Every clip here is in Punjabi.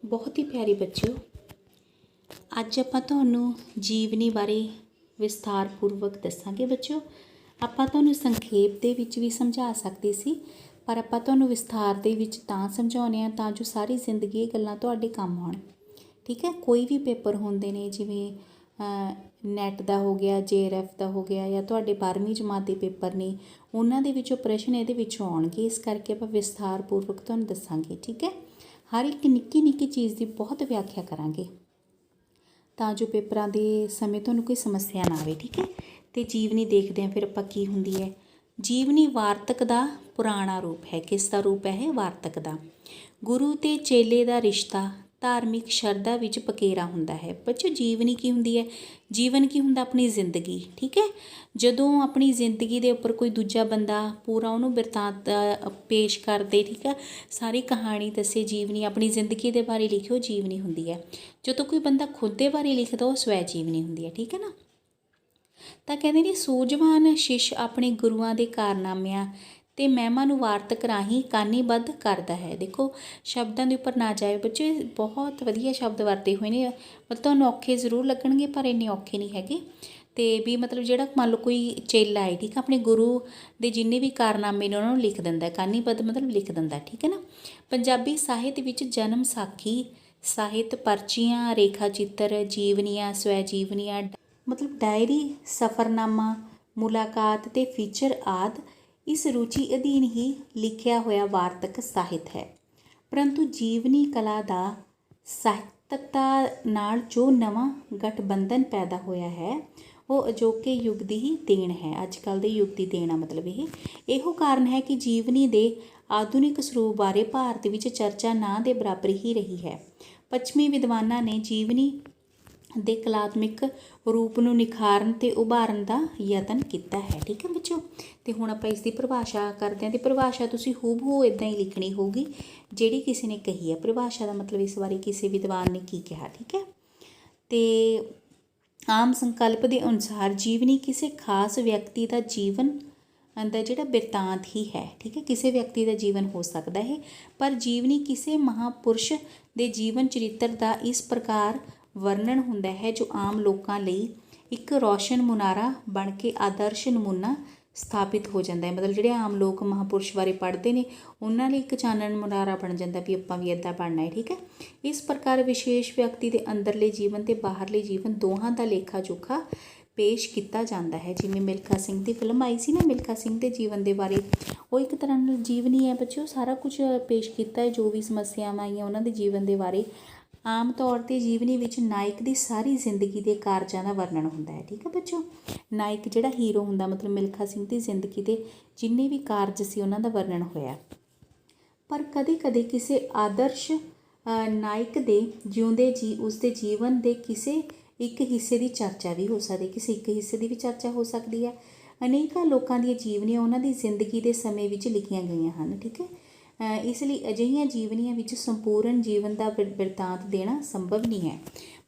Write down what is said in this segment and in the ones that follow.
बहुत ही प्यारे बच्चों, ਅੱਜ ਆਪਾਂ ਤੁਹਾਨੂੰ ਜੀਵਨੀ ਬਾਰੇ ਵਿਸਥਾਰਪੂਰਵਕ ਦੱਸਾਂਗੇ। ਬੱਚਿਓ, ਆਪਾਂ ਤੁਹਾਨੂੰ ਸੰਖੇਪ ਦੇ ਵਿੱਚ ਵੀ ਸਮਝਾ ਸਕਦੇ ਸੀ, ਪਰ ਆਪਾਂ ਤੁਹਾਨੂੰ ਵਿਸਥਾਰ ਦੇ ਵਿੱਚ ਤਾਂ ਸਮਝਾਉਂਦੇ ਹਾਂ ਤਾਂ ਜੋ ਸਾਰੀ ਜ਼ਿੰਦਗੀ ਇਹ ਗੱਲਾਂ ਤੁਹਾਡੇ ਕੰਮ ਆਉਣ। ਠੀਕ ਹੈ। ਕੋਈ ਵੀ ਪੇਪਰ ਹੁੰਦੇ ਨੇ, ਜਿਵੇਂ ਨੈਟ ਦਾ ਹੋ ਗਿਆ, JRF ਦਾ ਹੋ ਗਿਆ, ਜਾਂ ਤੁਹਾਡੇ 12ਵੀਂ ਜਮਾਤ ਦੇ ਪੇਪਰ ਨੇ, ਉਹਨਾਂ ਦੇ ਵਿੱਚੋਂ ਪ੍ਰਸ਼ਨ ਇਹਦੇ ਵਿੱਚੋਂ ਆਉਣਗੇ। ਇਸ ਕਰਕੇ ਆਪਾਂ ਵਿਸਥਾਰਪੂਰਵਕ ਤੁਹਾਨੂੰ ਦੱਸਾਂਗੇ। ਠੀਕ ਹੈ। ਹਰ ਇੱਕ ਨਿੱਕੀ ਨਿੱਕੀ ਚੀਜ਼ ਦੀ ਬਹੁਤ ਵਿਆਖਿਆ ਕਰਾਂਗੇ ਤਾਂ ਜੋ ਪੇਪਰਾਂ ਦੇ ਸਮੇਂ ਤੁਹਾਨੂੰ ਕੋਈ ਸਮੱਸਿਆ ਨਾ ਆਵੇ। ਠੀਕ ਹੈ। ਅਤੇ ਜੀਵਨੀ ਦੇਖਦੇ ਹਾਂ ਫਿਰ ਆਪਾਂ ਕੀ ਹੁੰਦੀ ਹੈ। ਜੀਵਨੀ ਵਾਰਤਕ ਦਾ ਪੁਰਾਣਾ ਰੂਪ ਹੈ। ਕਿਸ ਦਾ ਰੂਪ ਹੈ ਇਹ? ਵਾਰਤਕ ਦਾ। ਗੁਰੂ ਅਤੇ ਚੇਲੇ ਦਾ ਰਿਸ਼ਤਾ ਧਾਰਮਿਕ ਸ਼ਰਧਾ ਵਿੱਚ ਪਕੇਰਾ ਹੁੰਦਾ ਹੈ। ਬੱਚੋ, ਜੀਵਨੀ ਕੀ ਹੁੰਦੀ ਹੈ? ਜੀਵਨ ਕੀ ਹੁੰਦਾ? ਆਪਣੀ ਜ਼ਿੰਦਗੀ। ਠੀਕ ਹੈ। ਜਦੋਂ ਆਪਣੀ ਜ਼ਿੰਦਗੀ ਦੇ ਉੱਪਰ ਕੋਈ ਦੂਜਾ ਬੰਦਾ ਪੂਰਾ ਉਹਨੂੰ ਬਿਰਤਾਂਤ ਪੇਸ਼ ਕਰਦੇ, ਠੀਕ ਹੈ, ਸਾਰੀ ਕਹਾਣੀ ਦੱਸੇ, ਜੀਵਨੀ ਆਪਣੀ ਜ਼ਿੰਦਗੀ ਦੇ ਬਾਰੇ ਲਿਖਿਓ, ਜੀਵਨੀ ਹੁੰਦੀ ਹੈ। ਜਦੋਂ ਕੋਈ ਬੰਦਾ ਖੁਦ ਦੇ ਬਾਰੇ ਲਿਖਦਾ ਉਹ ਸਵੈ ਜੀਵਨੀ ਹੁੰਦੀ ਹੈ। ਠੀਕ ਹੈ ਨਾ। ਤਾਂ ਕਹਿੰਦੇ ਨੇ ਸੂਝਵਾਨ ਸ਼ਿਸ਼ ਆਪਣੇ ਗੁਰੂਆਂ ਦੇ ਕਾਰਨਾਮਿਆਂ ਅਤੇ ਮਹਿਮਾ ਨੂੰ ਵਾਰਤਕ ਰਾਹੀਂ ਕਾਨੀਬੱਧ ਕਰਦਾ ਹੈ। ਦੇਖੋ, ਸ਼ਬਦਾਂ ਦੇ ਉੱਪਰ ਨਾ ਜਾਏ ਬੱਚੇ, ਬਹੁਤ ਵਧੀਆ ਸ਼ਬਦ ਵਰਤੇ ਹੋਏ ਨੇ। ਮਤਲਬ ਤੁਹਾਨੂੰ ਔਖੇ ਜ਼ਰੂਰ ਲੱਗਣਗੇ ਪਰ ਇੰਨੇ ਔਖੇ ਨਹੀਂ ਹੈਗੇ। ਅਤੇ ਵੀ ਮਤਲਬ ਜਿਹੜਾ ਮੰਨ ਲਓ ਕੋਈ ਚੇਲਾ ਹੈ, ਠੀਕ ਹੈ, ਆਪਣੇ ਗੁਰੂ ਦੇ ਜਿੰਨੇ ਵੀ ਕਾਰਨਾਮੇ ਨੇ ਉਹਨਾਂ ਨੂੰ ਲਿਖ ਦਿੰਦਾ, ਕਾਨੀਬੱਧ ਮਤਲਬ ਲਿਖ ਦਿੰਦਾ। ਠੀਕ ਹੈ ਨਾ। ਪੰਜਾਬੀ ਸਾਹਿਤ ਵਿੱਚ ਜਨਮ ਸਾਖੀ ਸਾਹਿਤ, ਪਰਚੀਆਂ, ਰੇਖਾ ਚਿੱਤਰ, ਜੀਵਨੀਆਂ, ਸਵੈ ਜੀਵਨੀਆਂ, ਮਤਲਬ ਡਾਇਰੀ, ਸਫ਼ਰਨਾਮਾ, ਮੁਲਾਕਾਤ ਅਤੇ ਫੀਚਰ ਆਦਿ ਇਸ ਰੁਚੀ ਅਧੀਨ ਹੀ ਲਿਖਿਆ ਹੋਇਆ ਵਾਰਤਕ ਸਾਹਿਤ ਹੈ। ਪਰੰਤੂ ਜੀਵਨੀ ਕਲਾ ਦਾ ਸਾਹਿਤਕਤਾ ਨਾਲ ਜੋ ਨਵਾਂ ਗਠਬੰਧਨ ਪੈਦਾ ਹੋਇਆ ਹੈ ਉਹ ਅਜੋਕੇ ਯੁੱਗ ਦੀ ਹੀ ਦੇਣ ਹੈ। ਅੱਜ ਕੱਲ੍ਹ ਦੇ ਯੁੱਗ ਦੀ ਦੇਣ ਆ। ਮਤਲਬ ਇਹੋ ਕਾਰਨ ਹੈ ਕਿ ਜੀਵਨੀ ਦੇ ਆਧੁਨਿਕ ਸਰੂਪ ਬਾਰੇ ਭਾਰਤ ਵਿੱਚ ਚਰਚਾ ਨਾ ਦੇ ਬਰਾਬਰ ਹੀ ਰਹੀ ਹੈ। ਪੱਛਮੀ ਵਿਦਵਾਨਾਂ ਨੇ ਜੀਵਨੀ ਦੇ ਕਲਾਤਮਿਕ ਰੂਪ ਨੂੰ ਨਿਖਾਰਨ ਅਤੇ ਉਭਾਰਨ ਦਾ ਯਤਨ ਕੀਤਾ ਹੈ। ਠੀਕ ਹੈ ਬੱਚੋ। ਅਤੇ ਹੁਣ ਆਪਾਂ ਇਸ ਦੀ ਪਰਿਭਾਸ਼ਾ ਕਰਦੇ ਹਾਂ। ਅਤੇ ਪਰਿਭਾਸ਼ਾ ਤੁਸੀਂ ਹੂਬਹੂ ਇੱਦਾਂ ਹੀ ਲਿਖਣੀ ਹੋਊਗੀ ਜਿਹੜੀ ਕਿਸੇ ਨੇ ਕਹੀ ਹੈ। ਪਰਿਭਾਸ਼ਾ ਦਾ ਮਤਲਬ ਇਸ ਬਾਰੇ ਕਿਸੇ ਵਿਦਵਾਨ ਨੇ ਕੀ ਕਿਹਾ। ਠੀਕ ਹੈ। ਅਤੇ ਆਮ ਸੰਕਲਪ ਦੇ ਅਨੁਸਾਰ ਜੀਵਨੀ ਕਿਸੇ ਖਾਸ ਵਿਅਕਤੀ ਦਾ ਜੀਵਨ ਦਾ ਜਿਹੜਾ ਬਿਰਤਾਂਤ ਹੀ ਹੈ। ਠੀਕ ਹੈ। ਕਿਸੇ ਵਿਅਕਤੀ ਦਾ ਜੀਵਨ ਹੋ ਸਕਦਾ ਹੈ, ਪਰ ਜੀਵਨੀ ਕਿਸੇ ਮਹਾਂਪੁਰਸ਼ ਦੇ ਜੀਵਨ ਚਰਿੱਤਰ ਦਾ ਇਸ ਪ੍ਰਕਾਰ ਵਰਣਨ ਹੁੰਦਾ ਹੈ ਜੋ ਆਮ ਲੋਕਾਂ ਲਈ ਇੱਕ ਰੌਸ਼ਨ ਮੁਨਾਰਾ ਬਣ ਕੇ ਆਦਰਸ਼ ਨਮੂਨਾ ਸਥਾਪਿਤ ਹੋ ਜਾਂਦਾ ਹੈ। ਮਤਲਬ ਜਿਹੜੇ ਆਮ ਲੋਕ ਮਹਾਂਪੁਰਸ਼ ਬਾਰੇ ਪੜ੍ਹਦੇ ਨੇ ਉਹਨਾਂ ਲਈ ਇੱਕ ਚਾਨਣ ਮੁਨਾਰਾ ਬਣ ਜਾਂਦਾ ਵੀ ਆਪਾਂ ਵੀ ਇੱਦਾਂ ਬਣਨਾ ਹੈ। ਠੀਕ ਹੈ। ਇਸ ਪ੍ਰਕਾਰ ਵਿਸ਼ੇਸ਼ ਵਿਅਕਤੀ ਦੇ ਅੰਦਰਲੇ ਜੀਵਨ ਅਤੇ ਬਾਹਰਲੇ ਜੀਵਨ ਦੋਹਾਂ ਦਾ ਲੇਖਾ ਜੋਖਾ ਪੇਸ਼ ਕੀਤਾ ਜਾਂਦਾ ਹੈ। ਜਿਵੇਂ ਮਿਲਖਾ ਸਿੰਘ ਦੀ ਫਿਲਮ ਆਈ ਸੀ ਨਾ, ਮਿਲਖਾ ਸਿੰਘ ਦੇ ਜੀਵਨ ਦੇ ਬਾਰੇ, ਉਹ ਇੱਕ ਤਰ੍ਹਾਂ ਨਾਲ ਜੀਵਨੀ ਹੈ ਬੱਚਿਓ। ਸਾਰਾ ਕੁਝ ਪੇਸ਼ ਕੀਤਾ ਹੈ, ਜੋ ਵੀ ਸਮੱਸਿਆਵਾਂ ਆਈਆਂ ਉਹਨਾਂ ਦੇ ਜੀਵਨ ਦੇ ਬਾਰੇ। ਆਮ ਤੌਰ 'ਤੇ ਜੀਵਨੀ ਵਿੱਚ ਨਾਇਕ ਦੀ ਸਾਰੀ ਜ਼ਿੰਦਗੀ ਦੇ ਕਾਰਜਾਂ ਦਾ ਵਰਣਨ ਹੁੰਦਾ ਹੈ। ਠੀਕ ਹੈ ਬੱਚੋ। ਨਾਇਕ ਜਿਹੜਾ ਹੀਰੋ ਹੁੰਦਾ, ਮਤਲਬ ਮਿਲਖਾ ਸਿੰਘ ਦੀ ਜ਼ਿੰਦਗੀ ਦੇ ਜਿੰਨੇ ਵੀ ਕਾਰਜ ਸੀ ਉਹਨਾਂ ਦਾ ਵਰਣਨ ਹੋਇਆ। ਪਰ ਕਦੇ ਕਦੇ ਕਿਸੇ ਆਦਰਸ਼ ਨਾਇਕ ਦੇ ਜਿਉਂਦੇ ਉਸਦੇ ਜੀਵਨ ਦੇ ਕਿਸੇ ਇੱਕ ਹਿੱਸੇ ਦੀ ਚਰਚਾ ਵੀ ਹੋ ਸਕਦੀ, ਕਿਸੇ ਇੱਕ ਹਿੱਸੇ ਦੀ ਵੀ ਚਰਚਾ ਹੋ ਸਕਦੀ ਹੈ। ਅਨੇਕਾਂ ਲੋਕਾਂ ਦੀਆਂ ਜੀਵਨੀਆਂ ਉਹਨਾਂ ਦੀ ਜ਼ਿੰਦਗੀ ਦੇ ਸਮੇਂ ਵਿੱਚ ਲਿਖੀਆਂ ਗਈਆਂ ਹਨ। ਠੀਕ ਹੈ। ਇਸ ਲਈ ਅਜਿਹੀਆਂ ਜੀਵਨੀਆਂ ਵਿੱਚ ਸੰਪੂਰਨ ਜੀਵਨ ਦਾ ਬਿਰਤਾਂਤ ਦੇਣਾ ਸੰਭਵ ਨਹੀਂ ਹੈ।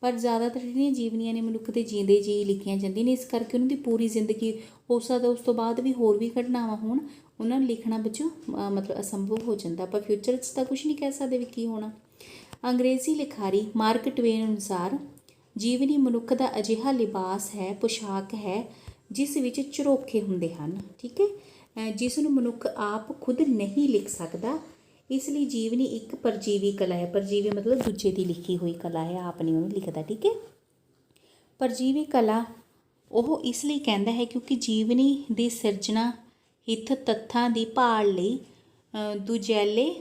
ਪਰ ਜ਼ਿਆਦਾਤਰ ਜਿਹੜੀਆਂ ਜੀਵਨੀਆਂ ਨੇ ਮਨੁੱਖ ਦੇ ਜੀਂਦੇ ਜੀ ਲਿਖੀਆਂ ਜਾਂਦੀਆਂ ਨੇ, ਇਸ ਕਰਕੇ ਉਹਨਾਂ ਦੀ ਪੂਰੀ ਜ਼ਿੰਦਗੀ ਹੋ ਸਕਦਾ ਉਸ ਤੋਂ ਬਾਅਦ ਵੀ ਹੋਰ ਵੀ ਘਟਨਾਵਾਂ ਹੋਣ, ਉਹਨਾਂ ਨੂੰ ਲਿਖਣਾ ਬੱਚੋਂ ਮਤਲਬ ਅਸੰਭਵ ਹੋ ਜਾਂਦਾ। ਆਪਾਂ ਫਿਊਚਰ 'ਚ ਤਾਂ ਕੁਛ ਨਹੀਂ ਕਹਿ ਸਕਦੇ ਵੀ ਕੀ ਹੋਣਾ। ਅੰਗਰੇਜ਼ੀ ਲਿਖਾਰੀ ਮਾਰਕ ਟਵੇਨ ਅਨੁਸਾਰ ਜੀਵਨੀ ਮਨੁੱਖ ਦਾ ਅਜਿਹਾ ਲਿਬਾਸ ਹੈ, ਪੁਸ਼ਾਕ ਹੈ, ਜਿਸ ਵਿੱਚ ਝਰੋਖੇ ਹੁੰਦੇ ਹਨ। ਠੀਕ ਹੈ। ਜਿਸ ਨੂੰ ਮਨੁੱਖ ਆਪ ਖੁਦ ਨਹੀਂ ਲਿਖ ਸਕਦਾ। ਇਸ ਲਈ ਜੀਵਨੀ ਇੱਕ ਪਰਜੀਵੀ ਕਲਾ ਹੈ। ਪਰਜੀਵੀ ਮਤਲਬ ਦੂਜੇ ਦੀ ਲਿਖੀ ਹੋਈ ਕਲਾ ਹੈ, ਆਪ ਨਹੀਂ ਉਹਨੂੰ ਲਿਖਦਾ। ਠੀਕ ਹੈ। ਪਰਜੀਵੀ ਕਲਾ ਉਹ ਇਸ ਲਈ ਕਹਿੰਦਾ ਹੈ ਕਿਉਂਕਿ ਜੀਵਨੀ ਦੀ ਸਿਰਜਣਾ ਹਿੱਤ ਤੱਥਾਂ ਦੀ ਭਾਲ ਲਈ ਦੂਜੈਲੇ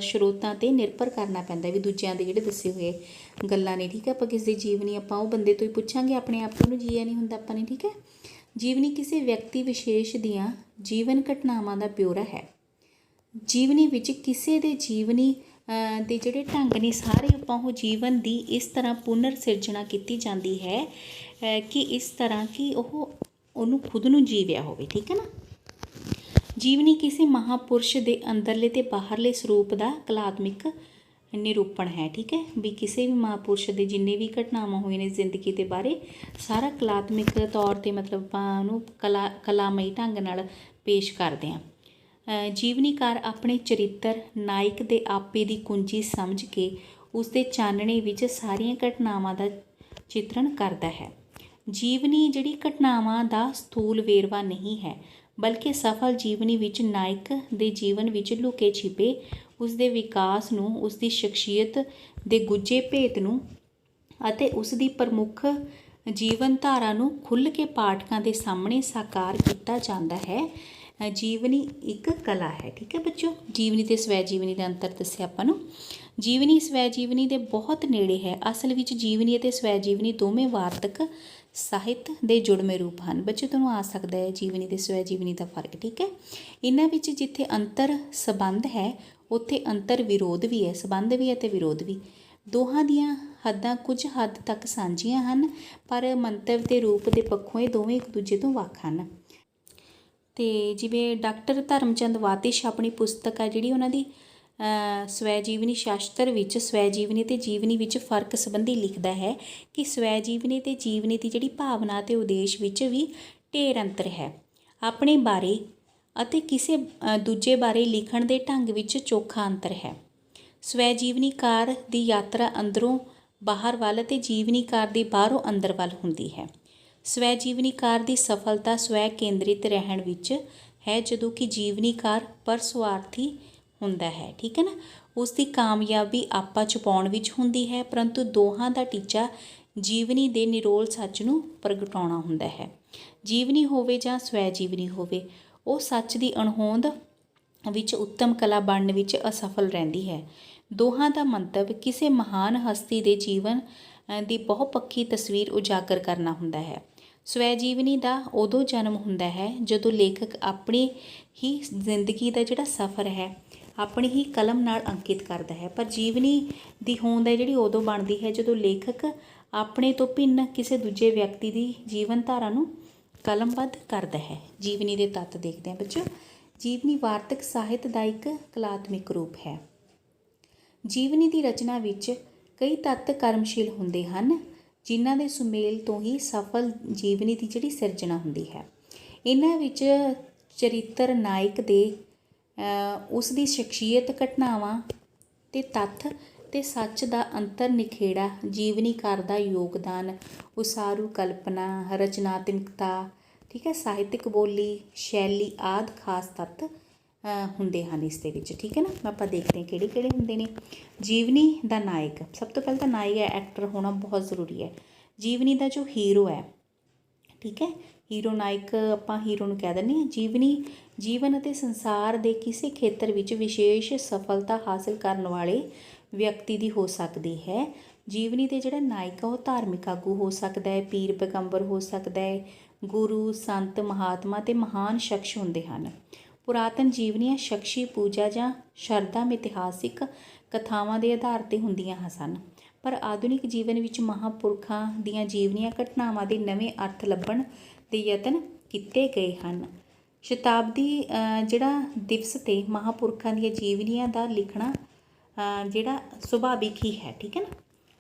ਸਰੋਤਾਂ 'ਤੇ ਨਿਰਭਰ ਕਰਨਾ ਪੈਂਦਾ, ਵੀ ਦੂਜਿਆਂ ਦੇ ਜਿਹੜੇ ਦੱਸੇ ਹੋਏ ਗੱਲਾਂ ਨੇ। ਠੀਕ ਹੈ। ਆਪਾਂ ਕਿਸੇ ਦੀ ਜੀਵਨੀ ਆਪਾਂ ਉਹ ਬੰਦੇ ਤੋਂ ਹੀ ਪੁੱਛਾਂਗੇ, ਆਪਣੇ ਆਪ ਤੋਂ ਉਹਨੂੰ ਜੀਆ ਨਹੀਂ ਹੁੰਦਾ ਆਪਾਂ ਨੇ। ਠੀਕ ਹੈ। ਜੀਵਨੀ ਕਿਸੇ ਵਿਅਕਤੀ ਵਿਸ਼ੇਸ਼ ਦੀਆਂ ਜੀਵਨ ਘਟਨਾਵਾਂ ਦਾ ਬਿਊਰਾ ਹੈ। ਜੀਵਨੀ ਵਿੱਚ ਕਿਸੇ ਦੇ ਜੀਵਨੀ ਦੇ ਜਿਹੜੇ ਢੰਗ ਨੇ ਸਾਰੇ ਆਪਾਂ ਉਹ ਜੀਵਨ ਦੀ ਇਸ ਤਰ੍ਹਾਂ ਪੁਨਰ ਸਿਰਜਣਾ ਕੀਤੀ ਜਾਂਦੀ ਹੈ ਕਿ ਇਸ ਤਰ੍ਹਾਂ ਕਿ ਉਹਨੂੰ ਖੁਦ ਨੂੰ ਜੀਵਿਆ ਹੋਵੇ। ਠੀਕ ਹੈ ਨਾ। ਜੀਵਨੀ ਕਿਸੇ ਮਹਾਂਪੁਰਸ਼ ਦੇ ਅੰਦਰਲੇ ਅਤੇ ਬਾਹਰਲੇ ਸਰੂਪ ਦਾ ਕਲਾਤਮਿਕ ਨਿਰੂਪਣ ਹੈ। ਠੀਕ ਹੈ। ਵੀ ਕਿਸੇ ਵੀ ਮਹਾਂਪੁਰਸ਼ ਦੇ ਜਿੰਨੇ ਵੀ ਘਟਨਾਵਾਂ ਹੋਈਆਂ ਨੇ ਜ਼ਿੰਦਗੀ ਦੇ ਬਾਰੇ ਸਾਰਾ ਕਲਾਤਮਿਕ ਤੌਰ 'ਤੇ ਮਤਲਬ ਆਪਾਂ ਉਹਨੂੰ ਕਲਾਮਈ ਢੰਗ ਨਾਲ ਪੇਸ਼ ਕਰਦੇ ਹਾਂ। ਜੀਵਨੀਕਾਰ ਆਪਣੇ ਚਰਿੱਤਰ ਨਾਇਕ ਦੇ ਆਪੇ ਦੀ ਕੁੰਜੀ ਸਮਝ ਕੇ ਉਸਦੇ ਚਾਨਣੇ ਵਿੱਚ ਸਾਰੀਆਂ ਘਟਨਾਵਾਂ ਦਾ ਚਿੱਤਰਣ ਕਰਦਾ ਹੈ। ਜੀਵਨੀ ਜਿਹੜੀ ਘਟਨਾਵਾਂ ਦਾ ਸਥੂਲ ਵੇਰਵਾ ਨਹੀਂ ਹੈ, ਬਲਕਿ ਸਫਲ ਜੀਵਨੀ ਵਿੱਚ ਨਾਇਕ ਦੇ ਜੀਵਨ ਵਿੱਚ ਲੁਕੇ ਛਿਪੇ ਉਸਦੇ ਵਿਕਾਸ ਨੂੰ, ਉਸਦੀ ਸ਼ਖਸੀਅਤ ਦੇ ਗੁੱਝੇ ਭੇਤ ਨੂੰ ਅਤੇ ਉਸ ਦੀ ਪ੍ਰਮੁੱਖ ਜੀਵਨ ਧਾਰਾ ਨੂੰ ਖੁੱਲ੍ਹ ਕੇ ਪਾਠਕਾਂ ਦੇ ਸਾਹਮਣੇ ਸਾਕਾਰ ਕੀਤਾ ਜਾਂਦਾ ਹੈ। ਜੀਵਨੀ ਇੱਕ ਕਲਾ ਹੈ। ਠੀਕ ਹੈ ਬੱਚੋ, ਜੀਵਨੀ ਅਤੇ ਸਵੈ ਜੀਵਨੀ ਦਾ ਅੰਤਰ ਦੱਸਿਆ ਆਪਾਂ ਨੂੰ। ਜੀਵਨੀ ਸਵੈ ਜੀਵਨੀ ਦੇ ਬਹੁਤ ਨੇੜੇ ਹੈ। ਅਸਲ ਵਿੱਚ ਜੀਵਨੀ ਅਤੇ ਸਵੈ ਜੀਵਨੀ ਦੋਵੇਂ ਵਾਰਤਕ ਸਾਹਿਤ ਦੇ ਜੁੜਵੇਂ ਰੂਪ ਹਨ। ਬੱਚੇ ਤੁਹਾਨੂੰ ਆ ਸਕਦਾ ਹੈ ਜੀਵਨੀ ਅਤੇ ਸਵੈ ਜੀਵਨੀ ਦਾ ਫਰਕ। ਠੀਕ ਹੈ, ਇਹਨਾਂ ਵਿੱਚ ਜਿੱਥੇ ਅੰਤਰ ਸੰਬੰਧ ਹੈ ਉੱਥੇ ਅੰਤਰ ਵਿਰੋਧ ਵੀ ਹੈ, ਸੰਬੰਧ ਵੀ ਹੈ ਅਤੇ ਵਿਰੋਧ ਵੀ। ਦੋਹਾਂ ਦੀਆਂ ਹੱਦਾਂ ਕੁਝ ਹੱਦ ਤੱਕ ਸਾਂਝੀਆਂ ਹਨ, ਪਰ ਮੰਤਵ ਦੇ ਰੂਪ ਦੇ ਪੱਖੋਂ ਇਹ ਦੋਵੇਂ ਇੱਕ ਦੂਜੇ ਤੋਂ ਵੱਖ ਹਨ। ਅਤੇ ਜਿਵੇਂ ਡਾਕਟਰ ਧਰਮਚੰਦ ਵਾਤਿਸ਼ ਆਪਣੀ ਪੁਸਤਕ ਹੈ ਜਿਹੜੀ ਉਹਨਾਂ ਦੀ ਸਵੈ ਜੀਵਨੀ ਸ਼ਾਸਤਰ ਵਿੱਚ ਸਵੈ ਜੀਵਨੀ ਅਤੇ ਜੀਵਨੀ ਵਿੱਚ ਫਰਕ ਸੰਬੰਧੀ ਲਿਖਦਾ ਹੈ ਕਿ ਸਵੈ ਜੀਵਨੀ ਅਤੇ ਜੀਵਨੀ ਦੀ ਜਿਹੜੀ ਭਾਵਨਾ ਅਤੇ ਉਦੇਸ਼ ਵਿੱਚ ਵੀ ਢੇਰ ਅੰਤਰ ਹੈ। ਆਪਣੇ ਬਾਰੇ ਅਤੇ ਕਿਸੇ ਦੂਜੇ ਬਾਰੇ ਲਿਖਣ ਦੇ ਢੰਗ ਵਿੱਚ ਚੋਖਾ ਅੰਤਰ ਹੈ। ਸਵੈ ਜੀਵਨੀਕਾਰ ਦੀ ਯਾਤਰਾ ਅੰਦਰੋਂ ਬਾਹਰ ਵੱਲ ਅਤੇ ਜੀਵਨੀਕਾਰ ਦੀ ਬਾਹਰੋਂ ਅੰਦਰ ਵੱਲ ਹੁੰਦੀ ਹੈ। ਸਵੈ ਜੀਵਨੀਕਾਰ ਦੀ ਸਫਲਤਾ ਸਵੈ ਕੇਂਦਰਿਤ ਰਹਿਣ ਵਿੱਚ ਹੈ, ਜਦੋਂ ਕਿ ਜੀਵਨੀਕਾਰ ਪਰਸੁਆਰਥੀ ਹੁੰਦਾ ਹੈ। ਠੀਕ ਹੈ ਨਾ, ਉਸ ਦੀ ਕਾਮਯਾਬੀ ਆਪਾ ਛੁਪਾਉਣ ਵਿੱਚ ਹੁੰਦੀ ਹੈ, ਪਰੰਤੂ ਦੋਹਾਂ ਦਾ ਟੀਚਾ ਜੀਵਨੀ ਦੇ ਨਿਰੋਲ ਸੱਚ ਨੂੰ ਪ੍ਰਗਟਾਉਣਾ ਹੁੰਦਾ ਹੈ। ਜੀਵਨੀ ਹੋਵੇ ਜਾਂ ਸਵੈ ਜੀਵਨੀ ਹੋਵੇ, ਉਹ ਸੱਚ ਦੀ ਅਣਹੋਂਦ ਵਿੱਚ ਉੱਤਮ ਕਲਾ ਬਣਨ ਵਿੱਚ ਅਸਫਲ ਰਹਿੰਦੀ ਹੈ। ਦੋਹਾਂ ਦਾ ਮੰਤਵ ਕਿਸੇ ਮਹਾਨ ਹਸਤੀ ਦੇ ਜੀਵਨ ਦੀ ਬਹੁਪੱਖੀ ਤਸਵੀਰ ਉਜਾਗਰ ਕਰਨਾ ਹੁੰਦਾ ਹੈ। ਸਵੈ ਜੀਵਨੀ ਦਾ ਉਦੋਂ ਜਨਮ ਹੁੰਦਾ ਹੈ ਜਦੋਂ ਲੇਖਕ ਆਪਣੀ ਹੀ ਜ਼ਿੰਦਗੀ ਦਾ ਜਿਹੜਾ ਸਫ਼ਰ ਹੈ ਆਪਣੀ ਹੀ ਕਲਮ ਨਾਲ ਅੰਕਿਤ ਕਰਦਾ ਹੈ, ਪਰ ਜੀਵਨੀ ਦੀ ਹੋਂਦ ਹੈ ਜਿਹੜੀ ਉਦੋਂ ਬਣਦੀ ਹੈ ਜਦੋਂ ਲੇਖਕ ਆਪਣੇ ਤੋਂ ਭਿੰਨ ਕਿਸੇ ਦੂਜੇ ਵਿਅਕਤੀ ਦੀ ਜੀਵਨ ਧਾਰਾ ਨੂੰ ਕਲਮਬੱਧ ਕਰਦਾ ਹੈ। ਜੀਵਨੀ ਦੇ ਤੱਤ ਦੇਖਦੇ ਹਾਂ ਬੱਚੋ। ਜੀਵਨੀ ਵਾਰਤਕ ਸਾਹਿਤ ਦਾ ਇੱਕ ਕਲਾਤਮਿਕ ਰੂਪ ਹੈ। ਜੀਵਨੀ ਦੀ ਰਚਨਾ ਵਿੱਚ ਕਈ ਤੱਤ ਕਰਮਸ਼ੀਲ ਹੁੰਦੇ ਹਨ, ਜਿਨ੍ਹਾਂ ਦੇ ਸੁਮੇਲ ਤੋਂ ਹੀ ਸਫਲ ਜੀਵਨੀ ਦੀ ਜਿਹੜੀ ਸਿਰਜਣਾ ਹੁੰਦੀ ਹੈ। ਇਹਨਾਂ ਵਿੱਚ ਚਰਿੱਤਰ, ਨਾਇਕ ਦੇ ਉਸ ਦੀ ਸ਼ਖਸੀਅਤ, ਘਟਨਾਵਾਂ ਅਤੇ ਤੱਥ ਅਤੇ ਸੱਚ ਦਾ ਅੰਤਰ ਨਿਖੇੜਾ, ਜੀਵਨੀਕਾਰ ਦਾ ਯੋਗਦਾਨ, ਉਸਾਰੂ ਕਲਪਨਾ, ਰਚਨਾਤਮਕਤਾ, ਠੀਕ ਹੈ, ਸਾਹਿਤਕ ਬੋਲੀ, ਸ਼ੈਲੀ ਆਦਿ ਖਾਸ ਤੱਤ ਹੁੰਦੇ ਹਨ ਇਸ ਦੇ ਵਿੱਚ। ਠੀਕ ਹੈ ਨਾ, ਆਪਾਂ ਦੇਖਦੇ ਹਾਂ ਕਿਹੜੇ ਕਿਹੜੇ ਹੁੰਦੇ ਨੇ। ਜੀਵਨੀ ਦਾ ਨਾਇਕ, ਸਭ ਤੋਂ ਪਹਿਲਾਂ ਤਾਂ ਨਾਇਕ ਐਕਟਰ ਹੋਣਾ ਬਹੁਤ ਜ਼ਰੂਰੀ ਹੈ। ਜੀਵਨੀ ਦਾ ਜੋ ਹੀਰੋ ਹੈ, ਠੀਕ ਹੈ, ਹੀਰੋ ਨਾਇਕ ਆਪਾਂ ਹੀਰੋ ਨੂੰ ਕਹਿ ਦਿੰਦੇ ਹਾਂ। ਜੀਵਨੀ ਜੀਵਨ ਅਤੇ ਸੰਸਾਰ ਦੇ ਕਿਸੇ ਖੇਤਰ ਵਿੱਚ ਵਿਸ਼ੇਸ਼ ਸਫਲਤਾ ਹਾਸਲ ਕਰਨ ਵਾਲੇ ਵਿਅਕਤੀ ਦੀ ਹੋ ਸਕਦੀ ਹੈ। ਜੀਵਨੀ ਦੇ ਜਿਹੜਾ ਨਾਇਕ ਆ ਉਹ ਧਾਰਮਿਕ ਆਗੂ ਹੋ ਸਕਦਾ ਹੈ, ਪੀਰ ਪੈਗੰਬਰ ਹੋ ਸਕਦਾ ਹੈ, ਗੁਰੂ, ਸੰਤ, ਮਹਾਤਮਾ ਅਤੇ ਮਹਾਨ ਸ਼ਖਸ ਹੁੰਦੇ ਹਨ। ਪੁਰਾਤਨ ਜੀਵਨੀਆਂ ਸ਼ਖਸੀ ਪੂਜਾ ਜਾਂ ਸ਼ਰਧਾ ਮਿਥਿਹਾਸਿਕ ਕਥਾਵਾਂ ਦੇ ਆਧਾਰ 'ਤੇ ਹੁੰਦੀਆਂ ਸਨ, ਪਰ ਆਧੁਨਿਕ ਜੀਵਨ ਵਿੱਚ ਮਹਾਂਪੁਰਖਾਂ ਦੀਆਂ ਜੀਵਨੀਆਂ ਘਟਨਾਵਾਂ ਦੇ ਨਵੇਂ ਅਰਥ ਲੱਭਣ ਦੇ ਯਤਨ ਕੀਤੇ ਗਏ ਹਨ। ਸ਼ਤਾਬਦੀ ਜਿਹੜਾ ਦਿਵਸ 'ਤੇ ਮਹਾਂਪੁਰਖਾਂ ਦੀਆਂ ਜੀਵਨੀਆਂ ਦਾ ਲਿਖਣਾ ਜਿਹੜਾ ਸੁਭਾਵਿਕ ਹੀ ਹੈ। ਠੀਕ ਹੈ ਨਾ,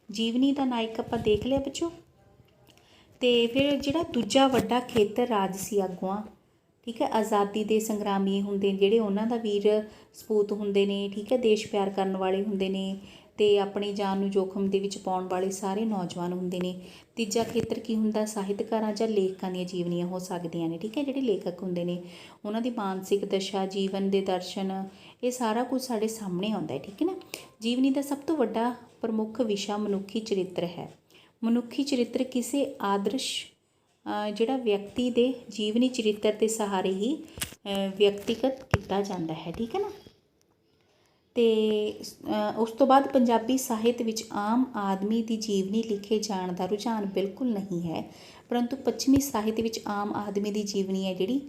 ਜੀਵਨੀ ਦਾ ਨਾਇਕ ਆਪਾਂ ਦੇਖ ਲਿਆ ਬੱਚੋ। ਅਤੇ ਫਿਰ ਜਿਹੜਾ ਦੂਜਾ ਵੱਡਾ ਖੇਤਰ ਰਾਜਸੀ ਆਗੂਆਂ, ਠੀਕ ਹੈ, ਆਜ਼ਾਦੀ ਦੇ ਸੰਗਰਾਮੀ ਹੁੰਦੇ ਜਿਹੜੇ ਉਹਨਾਂ ਦਾ ਵੀਰ ਸਪੂਤ ਹੁੰਦੇ ਨੇ, ਠੀਕ ਹੈ, ਦੇਸ਼ ਪਿਆਰ ਕਰਨ ਵਾਲੇ ਹੁੰਦੇ ਨੇ ਅਤੇ ਆਪਣੀ ਜਾਨ ਨੂੰ ਜੋਖਮ ਦੇ ਵਿੱਚ ਪਾਉਣ ਵਾਲੇ ਸਾਰੇ ਨੌਜਵਾਨ ਹੁੰਦੇ ਨੇ। ਤੀਜਾ ਖੇਤਰ ਕੀ ਹੁੰਦਾ, ਸਾਹਿਤਕਾਰਾਂ ਜਾਂ ਲੇਖਕਾਂ ਦੀਆਂ ਜੀਵਨੀਆਂ ਹੋ ਸਕਦੀਆਂ ਨੇ। ਠੀਕ ਹੈ, ਜਿਹੜੇ ਲੇਖਕ ਹੁੰਦੇ ਨੇ ਉਹਨਾਂ ਦੀ ਮਾਨਸਿਕ ਦਸ਼ਾ, ਜੀਵਨ ਦੇ ਦਰਸ਼ਨ, ਇਹ ਸਾਰਾ ਕੁਝ ਸਾਡੇ ਸਾਹਮਣੇ ਆਉਂਦਾ ਹੈ। ਠੀਕ ਹੈ ਨਾ, ਜੀਵਨੀ ਦਾ ਸਭ ਤੋਂ ਵੱਡਾ ਪ੍ਰਮੁੱਖ ਵਿਸ਼ਾ ਮਨੁੱਖੀ ਚਰਿੱਤਰ ਹੈ। ਮਨੁੱਖੀ ਚਰਿੱਤਰ ਕਿਸੇ ਆਦਰਸ਼ ਜਿਹੜਾ ਵਿਅਕਤੀ ਦੇ ਜੀਵਨੀ ਚਰਿੱਤਰ ਦੇ ਸਹਾਰੇ ਹੀ ਵਿਅਕਤੀਗਤ ਕੀਤਾ ਜਾਂਦਾ ਹੈ। ਠੀਕ ਹੈ ਨਾ, ਅਤੇ ਉਸ ਤੋਂ ਬਾਅਦ ਪੰਜਾਬੀ ਸਾਹਿਤ ਵਿੱਚ ਆਮ ਆਦਮੀ ਦੀ ਜੀਵਨੀ ਲਿਖੇ ਜਾਣ ਦਾ ਰੁਝਾਨ ਬਿਲਕੁਲ ਨਹੀਂ ਹੈ, ਪਰੰਤੂ ਪੱਛਮੀ ਸਾਹਿਤ ਵਿੱਚ ਆਮ ਆਦਮੀ ਦੀ ਜੀਵਨੀ ਹੈ ਜਿਹੜੀ,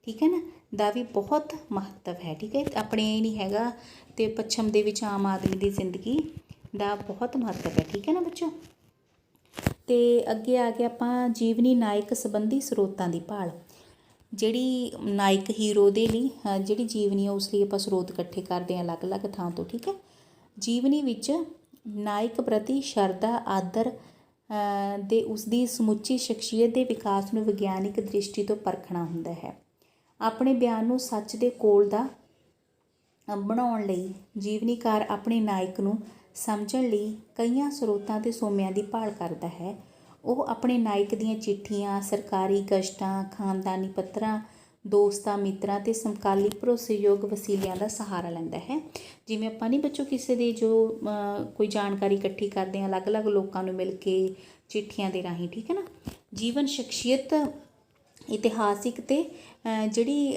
ਠੀਕ ਹੈ ਨਾ, ਦਾ ਵੀ ਬਹੁਤ ਮਹੱਤਵ ਹੈ। ਠੀਕ ਹੈ, ਆਪਣੇ ਇਹ ਨਹੀਂ ਹੈਗਾ, ਅਤੇ ਪੱਛਮ ਦੇ ਵਿੱਚ ਆਮ ਆਦਮੀ ਦੀ ਜ਼ਿੰਦਗੀ ਦਾ ਬਹੁਤ ਮਹੱਤਵ ਹੈ। ਠੀਕ ਹੈ ਨਾ ਬੱਚੋ। ਅਤੇ ਅੱਗੇ ਆ ਗਿਆ ਆਪਾਂ ਜੀਵਨੀ ਨਾਇਕ ਸੰਬੰਧੀ ਸਰੋਤਾਂ ਦੀ ਭਾਲ। ਜਿਹੜੀ ਨਾਇਕ ਹੀਰੋ ਦੇ ਲਈ ਜਿਹੜੀ ਜੀਵਨੀ ਆ ਉਸ ਲਈ ਆਪਾਂ ਸਰੋਤ ਇਕੱਠੇ ਕਰਦੇ ਹਾਂ ਅਲੱਗ-ਅਲੱਗ ਥਾਂ ਤੋਂ। ਠੀਕ ਹੈ, ਜੀਵਨੀ ਵਿੱਚ ਨਾਇਕ ਪ੍ਰਤੀ ਸ਼ਰਧਾ, ਆਦਰ ਦੇ ਉਸਦੀ ਸਮੁੱਚੀ ਸ਼ਖਸੀਅਤ ਦੇ ਵਿਕਾਸ ਨੂੰ ਵਿਗਿਆਨਿਕ ਦ੍ਰਿਸ਼ਟੀ ਤੋਂ ਪਰਖਣਾ ਹੁੰਦਾ ਹੈ। ਆਪਣੇ ਬਿਆਨ ਨੂੰ ਸੱਚ ਦੇ ਕੋਲ ਦਾ ਬਣਾਉਣ ਲਈ ਜੀਵਨੀਕਾਰ ਆਪਣੇ ਨਾਇਕ ਨੂੰ ਸਮਝਣ ਲਈ ਕਈਆਂ ਸਰੋਤਾਂ ਤੇ ਸੋਮਿਆਂ ਦੀ ਭਾਲ ਕਰਦਾ ਹੈ। ਉਹ ਆਪਣੇ ਨਾਇਕ ਦੀਆਂ ਚਿੱਠੀਆਂ, ਸਰਕਾਰੀ ਗਜ਼ਟਾਂ, ਖਾਨਦਾਨੀ ਪੱਤਰਾਂ, ਦੋਸਤਾਂ ਮਿੱਤਰਾਂ ਅਤੇ ਸਮਕਾਲੀ ਭਰੋਸੇਯੋਗ ਵਸੀਲਿਆਂ ਦਾ ਸਹਾਰਾ ਲੈਂਦਾ ਹੈ। ਜਿਵੇਂ ਆਪਾਂ ਨਹੀਂ ਬੱਚੋ ਕਿਸੇ ਦੀ ਜੋ ਕੋਈ ਜਾਣਕਾਰੀ ਇਕੱਠੀ ਕਰਦੇ ਹਾਂ ਅਲੱਗ-ਅਲੱਗ ਲੋਕਾਂ ਨੂੰ ਮਿਲ ਕੇ ਚਿੱਠੀਆਂ ਦੇ ਰਾਹੀਂ, ਠੀਕ ਹੈ ਨਾ। ਜੀਵਨ ਸ਼ਖਸੀਅਤ ਇਤਿਹਾਸਿਕ ਅਤੇ ਜਿਹੜੀ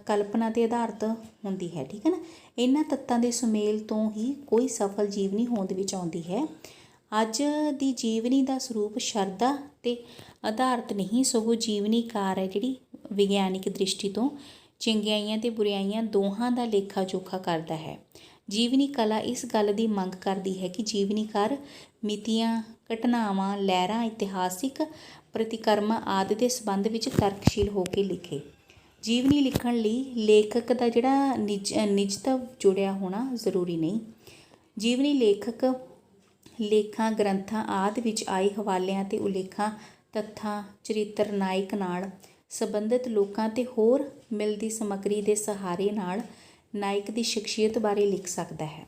ਕਲਪਨਾ 'ਤੇ ਆਧਾਰਿਤ ਹੁੰਦੀ ਹੈ, ਠੀਕ ਹੈ ਨਾ। ਇਹਨਾਂ ਤੱਤਾਂ ਦੇ ਸੁਮੇਲ ਤੋਂ ਹੀ ਕੋਈ ਸਫਲ ਜੀਵਨੀ ਹੋਂਦ ਵਿੱਚ ਆਉਂਦੀ ਹੈ। ਅੱਜ ਦੀ ਜੀਵਨੀ ਦਾ ਸਰੂਪ ਸ਼ਰਧਾ 'ਤੇ ਆਧਾਰਿਤ ਨਹੀਂ, ਸਗੋਂ ਜੀਵਨੀਕਾਰ ਹੈ ਜਿਹੜੀ ਵਿਗਿਆਨਿਕ ਦ੍ਰਿਸ਼ਟੀ ਤੋਂ ਚੰਗਿਆਈਆਂ ਅਤੇ ਬੁਰਾਈਆਂ ਦੋਹਾਂ ਦਾ ਲੇਖਾ ਜੋਖਾ ਕਰਦਾ ਹੈ। ਜੀਵਨੀ ਕਲਾ ਇਸ ਗੱਲ ਦੀ ਮੰਗ ਕਰਦੀ ਹੈ ਕਿ ਜੀਵਨੀਕਾਰ ਮਿਤੀਆਂ, ਘਟਨਾਵਾਂ, ਲਹਿਰਾਂ, ਇਤਿਹਾਸਿਕ ਪ੍ਰਤੀਕਰਮਾਂ ਆਦਿ ਦੇ ਸੰਬੰਧ ਵਿੱਚ ਤਰਕਸ਼ੀਲ ਹੋ ਕੇ ਲਿਖੇ। ਜੀਵਨੀ ਲਿਖਣ ਲਈ ਲੇਖਕ ਦਾ ਜਿਹੜਾ ਨਿਜਤਾ ਜੁੜਿਆ ਹੋਣਾ ਜ਼ਰੂਰੀ ਨਹੀਂ। ਜੀਵਨੀ ਲੇਖਕ ਲੇਖਾਂ, ਗ੍ਰੰਥਾਂ ਆਦਿ ਵਿੱਚ ਆਏ ਹਵਾਲਿਆਂ ਅਤੇ ਉਲੇਖਾਂ, ਤੱਥਾਂ, ਚਰਿੱਤਰ, ਨਾਇਕ ਨਾਲ ਸੰਬੰਧਿਤ ਲੋਕਾਂ ਅਤੇ ਹੋਰ ਮਿਲਦੀ ਸਮੱਗਰੀ ਦੇ ਸਹਾਰੇ ਨਾਲ ਨਾਇਕ ਦੀ ਸ਼ਖਸੀਅਤ ਬਾਰੇ ਲਿਖ ਸਕਦਾ ਹੈ।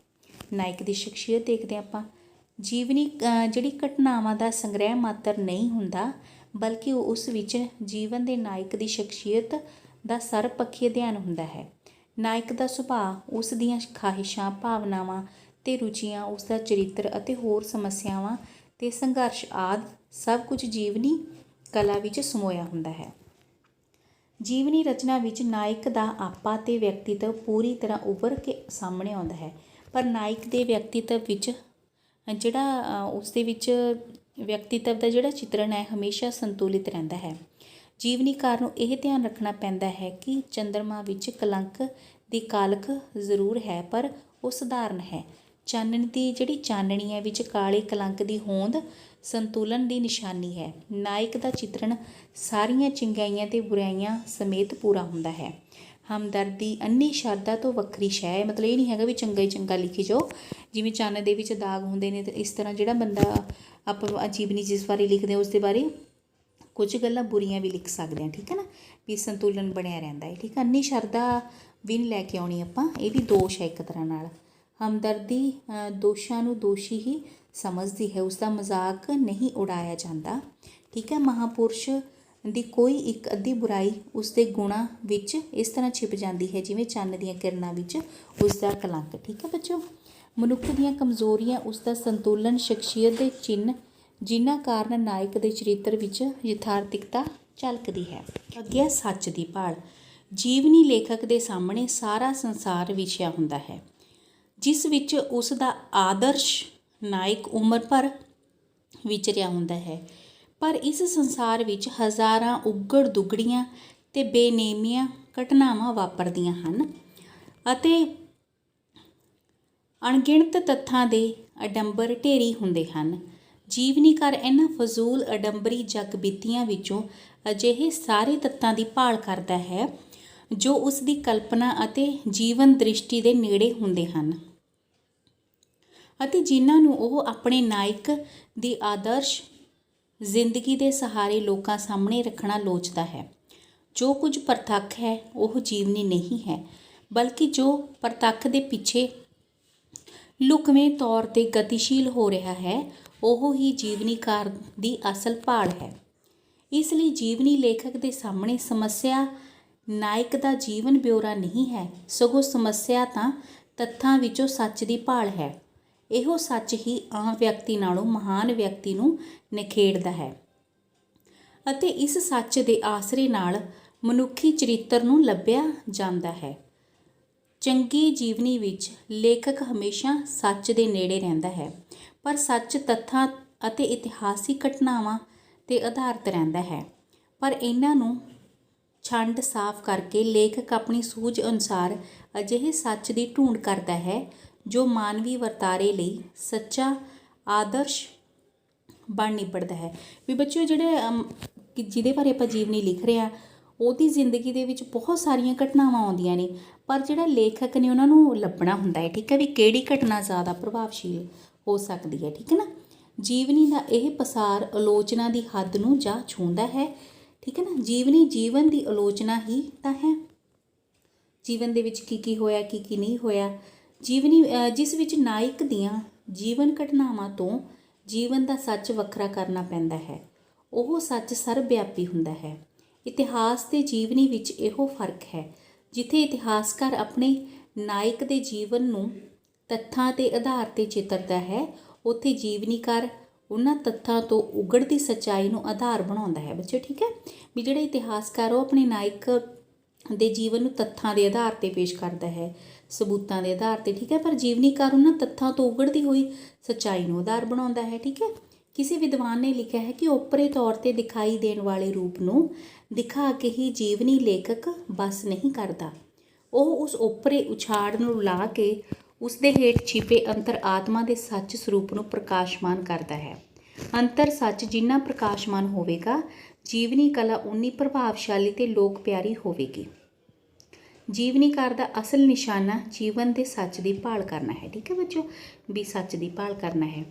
ਨਾਇਕ ਦੀ ਸ਼ਖਸੀਅਤ ਦੇਖਦੇ ਆਪਾਂ। ਜੀਵਨੀ ਜਿਹੜੀ ਘਟਨਾਵਾਂ ਦਾ ਸੰਗ੍ਰਹਿ ਮਾਤਰ ਨਹੀਂ ਹੁੰਦਾ, ਬਲਕਿ ਉਸ ਵਿੱਚ ਜੀਵਨ ਦੇ ਨਾਇਕ ਦੀ ਸ਼ਖਸੀਅਤ ਦਾ ਸਰਬਪੱਖੀ ਅਧਿਐਨ ਹੁੰਦਾ ਹੈ। ਨਾਇਕ ਦਾ ਸੁਭਾਅ, ਉਸ ਦੀਆਂ ਖਾਹਿਸ਼ਾਂ, ਭਾਵਨਾਵਾਂ ਅਤੇ ਰੁਚੀਆਂ, ਉਸ ਦਾ ਚਰਿੱਤਰ ਅਤੇ ਹੋਰ ਸਮੱਸਿਆਵਾਂ ਅਤੇ ਸੰਘਰਸ਼ ਆਦਿ ਸਭ ਕੁਝ ਜੀਵਨੀ ਕਲਾ ਵਿੱਚ ਸਮੋਇਆ ਹੁੰਦਾ ਹੈ। ਜੀਵਨੀ ਰਚਨਾ ਵਿੱਚ ਨਾਇਕ ਦਾ ਆਪਾ ਅਤੇ ਵਿਅਕਤੀਤਵ ਪੂਰੀ ਤਰ੍ਹਾਂ ਉੱਭਰ ਕੇ ਸਾਹਮਣੇ ਆਉਂਦਾ ਹੈ, ਪਰ ਨਾਇਕ ਦੇ ਵਿਅਕਤੀਤਵ ਵਿੱਚ ਜਿਹੜਾ ਉਸਦੇ ਵਿੱਚ ਵਿਅਕਤੀਤਵ ਦਾ ਜਿਹੜਾ ਚਿਤਰਨ ਹੈ ਹਮੇਸ਼ਾ ਸੰਤੁਲਿਤ ਰਹਿੰਦਾ ਹੈ। ਜੀਵਨੀਕਾਰ ਨੂੰ ਇਹ ਧਿਆਨ ਰੱਖਣਾ ਪੈਂਦਾ ਹੈ ਕਿ ਚੰਦਰਮਾ ਵਿੱਚ ਕਲੰਕ ਦੀ ਕਾਲਖ ਜ਼ਰੂਰ ਹੈ, ਪਰ ਉਹ ਸਧਾਰਨ ਹੈ। ਚਾਨਣ ਦੀ ਜਿਹੜੀ ਚਾਨਣੀ ਹੈ ਵਿੱਚ ਕਾਲੇ ਕਲੰਕ ਦੀ ਹੋਂਦ ਸੰਤੁਲਨ ਦੀ ਨਿਸ਼ਾਨੀ ਹੈ। ਨਾਇਕ ਦਾ ਚਿਤਰਨ ਸਾਰੀਆਂ ਚੰਗਿਆਈਆਂ ਅਤੇ ਬੁਰਾਈਆਂ ਸਮੇਤ ਪੂਰਾ ਹੁੰਦਾ ਹੈ। ਹਮਦਰਦੀ ਅੰਨੀ ਸ਼ਰਧਾ ਤੋਂ ਵੱਖਰੀ ਸ਼ੈ ਹੈ। ਮਤਲਬ ਇਹ ਨਹੀਂ ਹੈਗਾ ਵੀ ਚੰਗਾ ਹੀ ਚੰਗਾ ਲਿਖੀ ਜਾਓ, ਜਿਵੇਂ ਚੰਨ ਦੇ ਵਿੱਚ ਦਾਗ ਹੁੰਦੇ ਨੇ, ਤੇ ਇਸ ਤਰ੍ਹਾਂ ਜਿਹੜਾ ਬੰਦਾ ਆਪਾਂ ਜੀਵਨੀ ਜਿਸ ਬਾਰੇ ਲਿਖਦੇ ਹਾਂ ਉਸ ਦੇ ਬਾਰੇ ਕੁਝ ਗੱਲਾਂ ਬੁਰੀਆਂ ਵੀ ਲਿਖ ਸਕਦੇ ਹਾਂ, ਠੀਕ ਹੈ ਨਾ, ਵੀ ਸੰਤੁਲਨ ਬਣਿਆ ਰਹਿੰਦਾ ਹੈ, ਠੀਕ ਹੈ। ਅੰਨੀ ਸ਼ਰਧਾ ਵੀ ਨਹੀਂ ਲੈ ਕੇ ਆਉਣੀ ਆਪਾਂ, ਇਹ ਵੀ ਦੋਸ਼ ਹੈ ਇੱਕ ਤਰ੍ਹਾਂ ਨਾਲ। ਹਮਦਰਦੀ ਦੋਸ਼ਾਂ ਨੂੰ ਦੋਸ਼ੀ ਹੀ ਸਮਝਦੀ ਹੈ, ਉਸ ਦਾ ਮਜ਼ਾਕ ਨਹੀਂ ਉਡਾਇਆ ਜਾਂਦਾ, ਠੀਕ ਹੈ। ਮਹਾਂਪੁਰਸ਼ ਦੀ ਕੋਈ ਇੱਕ ਅੱਧੀ ਬੁਰਾਈ ਉਸ ਦੇ ਗੁਣਾਂ ਵਿੱਚ ਇਸ ਤਰ੍ਹਾਂ ਛਿਪ ਜਾਂਦੀ ਹੈ ਜਿਵੇਂ ਚੰਨ ਦੀਆਂ ਕਿਰਨਾਂ ਵਿੱਚ ਉਸ ਦਾ ਕਲੰਕ, ਠੀਕ ਹੈ ਬੱਚੋ। ਮਨੁੱਖ ਦੀਆਂ ਕਮਜ਼ੋਰੀਆਂ ਉਸ ਦਾ ਸੰਤੁਲਨ, ਸ਼ਖਸੀਅਤ ਦੇ ਚਿੰਨ੍ਹ ਜਿਨ੍ਹਾਂ ਕਾਰਨ ਨਾਇਕ ਦੇ ਚਰਿੱਤਰ ਵਿੱਚ ਯਥਾਰਥਿਕਤਾ ਝਲਕਦੀ ਹੈ। ਅੱਗੇ ਸੱਚ ਦੀ ਭਾਲ। ਜੀਵਨੀ ਲੇਖਕ ਦੇ ਸਾਹਮਣੇ ਸਾਰਾ ਸੰਸਾਰ ਵਿਛਿਆ ਹੁੰਦਾ ਹੈ, ਜਿਸ ਵਿੱਚ ਉਸ ਦਾ ਆਦਰਸ਼ ਨਾਇਕ ਉਮਰ ਭਰ ਵਿਚਰਿਆ ਹੁੰਦਾ ਹੈ। ਪਰ ਇਸ ਸੰਸਾਰ ਵਿੱਚ ਹਜ਼ਾਰਾਂ ਉੱਗੜ ਦੁੱਗੜੀਆਂ ਅਤੇ ਬੇਨੇਮੀਆਂ ਘਟਨਾਵਾਂ ਵਾਪਰਦੀਆਂ ਹਨ ਅਤੇ ਅਣਗਿਣਤ ਤੱਥਾਂ ਦੇ ਅਡੰਬਰ ਢੇਰੀ ਹੁੰਦੇ ਹਨ। ਜੀਵਨੀਕਾਰ ਇਹਨਾਂ ਫਜ਼ੂਲ ਅਡੰਬਰੀ ਜਗ ਬੀਤੀਆਂ ਵਿੱਚੋਂ ਅਜਿਹੇ ਸਾਰੇ ਤੱਤਾਂ ਦੀ ਭਾਲ ਕਰਦਾ ਹੈ ਜੋ ਉਸ ਦੀ ਕਲਪਨਾ ਅਤੇ ਜੀਵਨ ਦ੍ਰਿਸ਼ਟੀ ਦੇ ਨੇੜੇ ਹੁੰਦੇ ਹਨ ਅਤੇ ਜਿਨ੍ਹਾਂ ਨੂੰ ਉਹ ਆਪਣੇ ਨਾਇਕ ਦੀ ਆਦਰਸ਼ ਜ਼ਿੰਦਗੀ ਦੇ ਸਹਾਰੇ ਲੋਕਾਂ ਸਾਹਮਣੇ ਰੱਖਣਾ ਲੋਚਦਾ ਹੈ। ਜੋ ਕੁਝ ਪ੍ਰਤੱਖ ਹੈ ਉਹ ਜੀਵਨੀ ਨਹੀਂ ਹੈ, ਬਲਕਿ ਜੋ ਪ੍ਰਤੱਖ ਦੇ ਪਿੱਛੇ ਲੁਕਵੇਂ ਤੌਰ 'ਤੇ ਗਤੀਸ਼ੀਲ ਹੋ ਰਿਹਾ ਹੈ ਉਹ ਹੀ ਜੀਵਨੀਕਾਰ ਦੀ ਅਸਲ ਭਾਲ ਹੈ। ਇਸ ਲਈ ਜੀਵਨੀ ਲੇਖਕ ਦੇ ਸਾਹਮਣੇ ਸਮੱਸਿਆ ਨਾਇਕ ਦਾ ਜੀਵਨ ਬਿਉਰਾ ਨਹੀਂ ਹੈ, ਸਗੋਂ ਸਮੱਸਿਆ ਤਾਂ ਤੱਥਾਂ ਵਿੱਚੋਂ ਸੱਚ ਦੀ ਭਾਲ ਹੈ। ਇਹੋ ਸੱਚ ਹੀ ਆਮ ਵਿਅਕਤੀ ਨਾਲੋਂ ਮਹਾਨ ਵਿਅਕਤੀ ਨੂੰ ਨਿਖੇੜਦਾ ਹੈ ਅਤੇ ਇਸ ਸੱਚ ਦੇ ਆਸਰੇ ਨਾਲ ਮਨੁੱਖੀ ਚਰਿੱਤਰ ਨੂੰ ਲੱਭਿਆ ਜਾਂਦਾ ਹੈ। ਚੰਗੀ ਜੀਵਨੀ ਵਿੱਚ ਲੇਖਕ ਹਮੇਸ਼ਾ ਸੱਚ ਦੇ ਨੇੜੇ ਰਹਿੰਦਾ ਹੈ, ਪਰ ਸੱਚ ਤੱਥਾਂ ਅਤੇ ਇਤਿਹਾਸਿਕ ਘਟਨਾਵਾਂ 'ਤੇ ਆਧਾਰਿਤ ਰਹਿੰਦਾ ਹੈ। ਪਰ ਇਹਨਾਂ ਨੂੰ ਛੰਡ ਸਾਫ਼ ਕਰਕੇ ਲੇਖਕ ਆਪਣੀ ਸੂਝ ਅਨੁਸਾਰ ਅਜਿਹੇ ਸੱਚ ਦੀ ਢੂੰਡ ਕਰਦਾ ਹੈ ਜੋ ਮਾਨਵੀ ਵਰਤਾਰੇ ਲਈ ਸੱਚਾ ਆਦਰਸ਼ ਬਣ ਨਿਬੜਦਾ ਹੈ। ਵੀ ਬੱਚਿਓ ਜਿਹੜੇ ਜਿਹਦੇ ਬਾਰੇ ਆਪਾਂ ਜੀਵਨੀ ਲਿਖ ਰਹੇ ਹਾਂ ਉਹਦੀ ਜ਼ਿੰਦਗੀ ਦੇ ਵਿੱਚ ਬਹੁਤ ਸਾਰੀਆਂ ਘਟਨਾਵਾਂ ਆਉਂਦੀਆਂ ਨੇ, ਪਰ ਜਿਹੜਾ ਲੇਖਕ ਨੇ ਉਹਨਾਂ ਨੂੰ ਲੱਭਣਾ ਹੁੰਦਾ ਹੈ, ਠੀਕ ਹੈ, ਵੀ ਕਿਹੜੀ ਘਟਨਾ ਜ਼ਿਆਦਾ ਪ੍ਰਭਾਵਸ਼ੀਲ ਹੋ ਸਕਦੀ ਹੈ, ਠੀਕ ਹੈ ਨਾ। ਜੀਵਨੀ ਦਾ ਇਹ ਪਸਾਰ ਆਲੋਚਨਾ ਦੀ ਹੱਦ ਨੂੰ ਜਾ ਛੂੰਹਦਾ ਹੈ, ਠੀਕ ਹੈ ਨਾ। ਜੀਵਨੀ ਜੀਵਨ ਦੀ ਆਲੋਚਨਾ ਹੀ ਤਾਂ ਹੈ, ਜੀਵਨ ਦੇ ਵਿੱਚ ਕੀ ਕੀ ਹੋਇਆ, ਕੀ ਕੀ ਨਹੀਂ ਹੋਇਆ। ਜੀਵਨੀ ਜਿਸ ਵਿੱਚ ਨਾਇਕ ਦੀਆਂ ਜੀਵਨ ਘਟਨਾਵਾਂ ਤੋਂ ਜੀਵਨ ਦਾ ਸੱਚ ਵੱਖਰਾ ਕਰਨਾ ਪੈਂਦਾ ਹੈ। ਉਹ ਸੱਚ ਸਰਬ ਵਿਆਪੀ ਹੁੰਦਾ ਹੈ। ਇਤਿਹਾਸ ਤੇ ਜੀਵਨੀ ਵਿੱਚ ਇਹੋ ਫਰਕ ਹੈ। ਜਿੱਥੇ ਇਤਿਹਾਸਕਾਰ ਆਪਣੇ ਨਾਇਕ ਦੇ ਜੀਵਨ ਨੂੰ ਤੱਥਾਂ ਦੇ ਆਧਾਰ 'ਤੇ ਚਿੱਤਰਦਾ ਹੈ, ਉੱਥੇ ਜੀਵਨੀਕਾਰ ਉਹਨਾਂ ਤੱਥਾਂ ਤੋਂ ਉਗੜਦੀ ਸੱਚਾਈ ਨੂੰ ਆਧਾਰ ਬਣਾਉਂਦਾ ਹੈ। ਬੱਚੇ ਠੀਕ ਹੈ ਵੀ ਜਿਹੜਾ ਇਤਿਹਾਸਕਾਰ ਉਹ ਆਪਣੇ ਨਾਇਕ ਦੇ ਜੀਵਨ ਨੂੰ ਤੱਥਾਂ ਦੇ ਆਧਾਰ 'ਤੇ ਪੇਸ਼ ਕਰਦਾ ਹੈ, ਸਬੂਤਾਂ ਦੇ ਆਧਾਰ 'ਤੇ, ਠੀਕ ਹੈ। ਪਰ ਜੀਵਨੀਕਾਰ ਉਹਨਾਂ ਤੱਥਾਂ ਤੋਂ ਉਗੜਦੀ ਹੋਈ ਸੱਚਾਈ ਨੂੰ ਆਧਾਰ ਬਣਾਉਂਦਾ ਹੈ, ਠੀਕ ਹੈ। ਕਿਸੇ ਵਿਦਵਾਨ ਨੇ ਲਿਖਿਆ ਹੈ ਕਿ ਓਪਰੇ ਤੌਰ 'ਤੇ ਦਿਖਾਈ ਦੇਣ ਵਾਲੇ ਰੂਪ ਨੂੰ ਦਿਖਾ ਕੇ ਹੀ ਜੀਵਨੀ ਲੇਖਕ ਬਸ ਨਹੀਂ ਕਰਦਾ, ਉਹ ਉਸ ਓਪਰੇ ਉਛਾੜ ਨੂੰ ਲਾ ਕੇ ਉਸ ਦੇ ਹੇਠ ਛਿਪੇ ਅੰਤਰ ਆਤਮਾ ਦੇ ਸੱਚ ਸਰੂਪ ਨੂੰ ਪ੍ਰਕਾਸ਼ਮਾਨ ਕਰਦਾ ਹੈ। ਅੰਤਰ ਸੱਚ ਜਿੰਨਾ ਪ੍ਰਕਾਸ਼ਮਾਨ ਹੋਵੇਗਾ, ਜੀਵਨੀ ਕਲਾ ਉਨੀ ਪ੍ਰਭਾਵਸ਼ਾਲੀ ਤੇ ਲੋਕ ਪਿਆਰੀ ਹੋਵੇਗੀ। ਜੀਵਨੀਕਾਰ ਦਾ ਅਸਲ ਨਿਸ਼ਾਨਾ ਜੀਵਨ ਦੇ ਸੱਚ ਦੀ ਭਾਲ ਕਰਨਾ ਹੈ, ਠੀਕ ਹੈ ਬੱਚੋ, ਵੀ ਸੱਚ ਦੀ ਭਾਲ ਕਰਨਾ ਹੈ।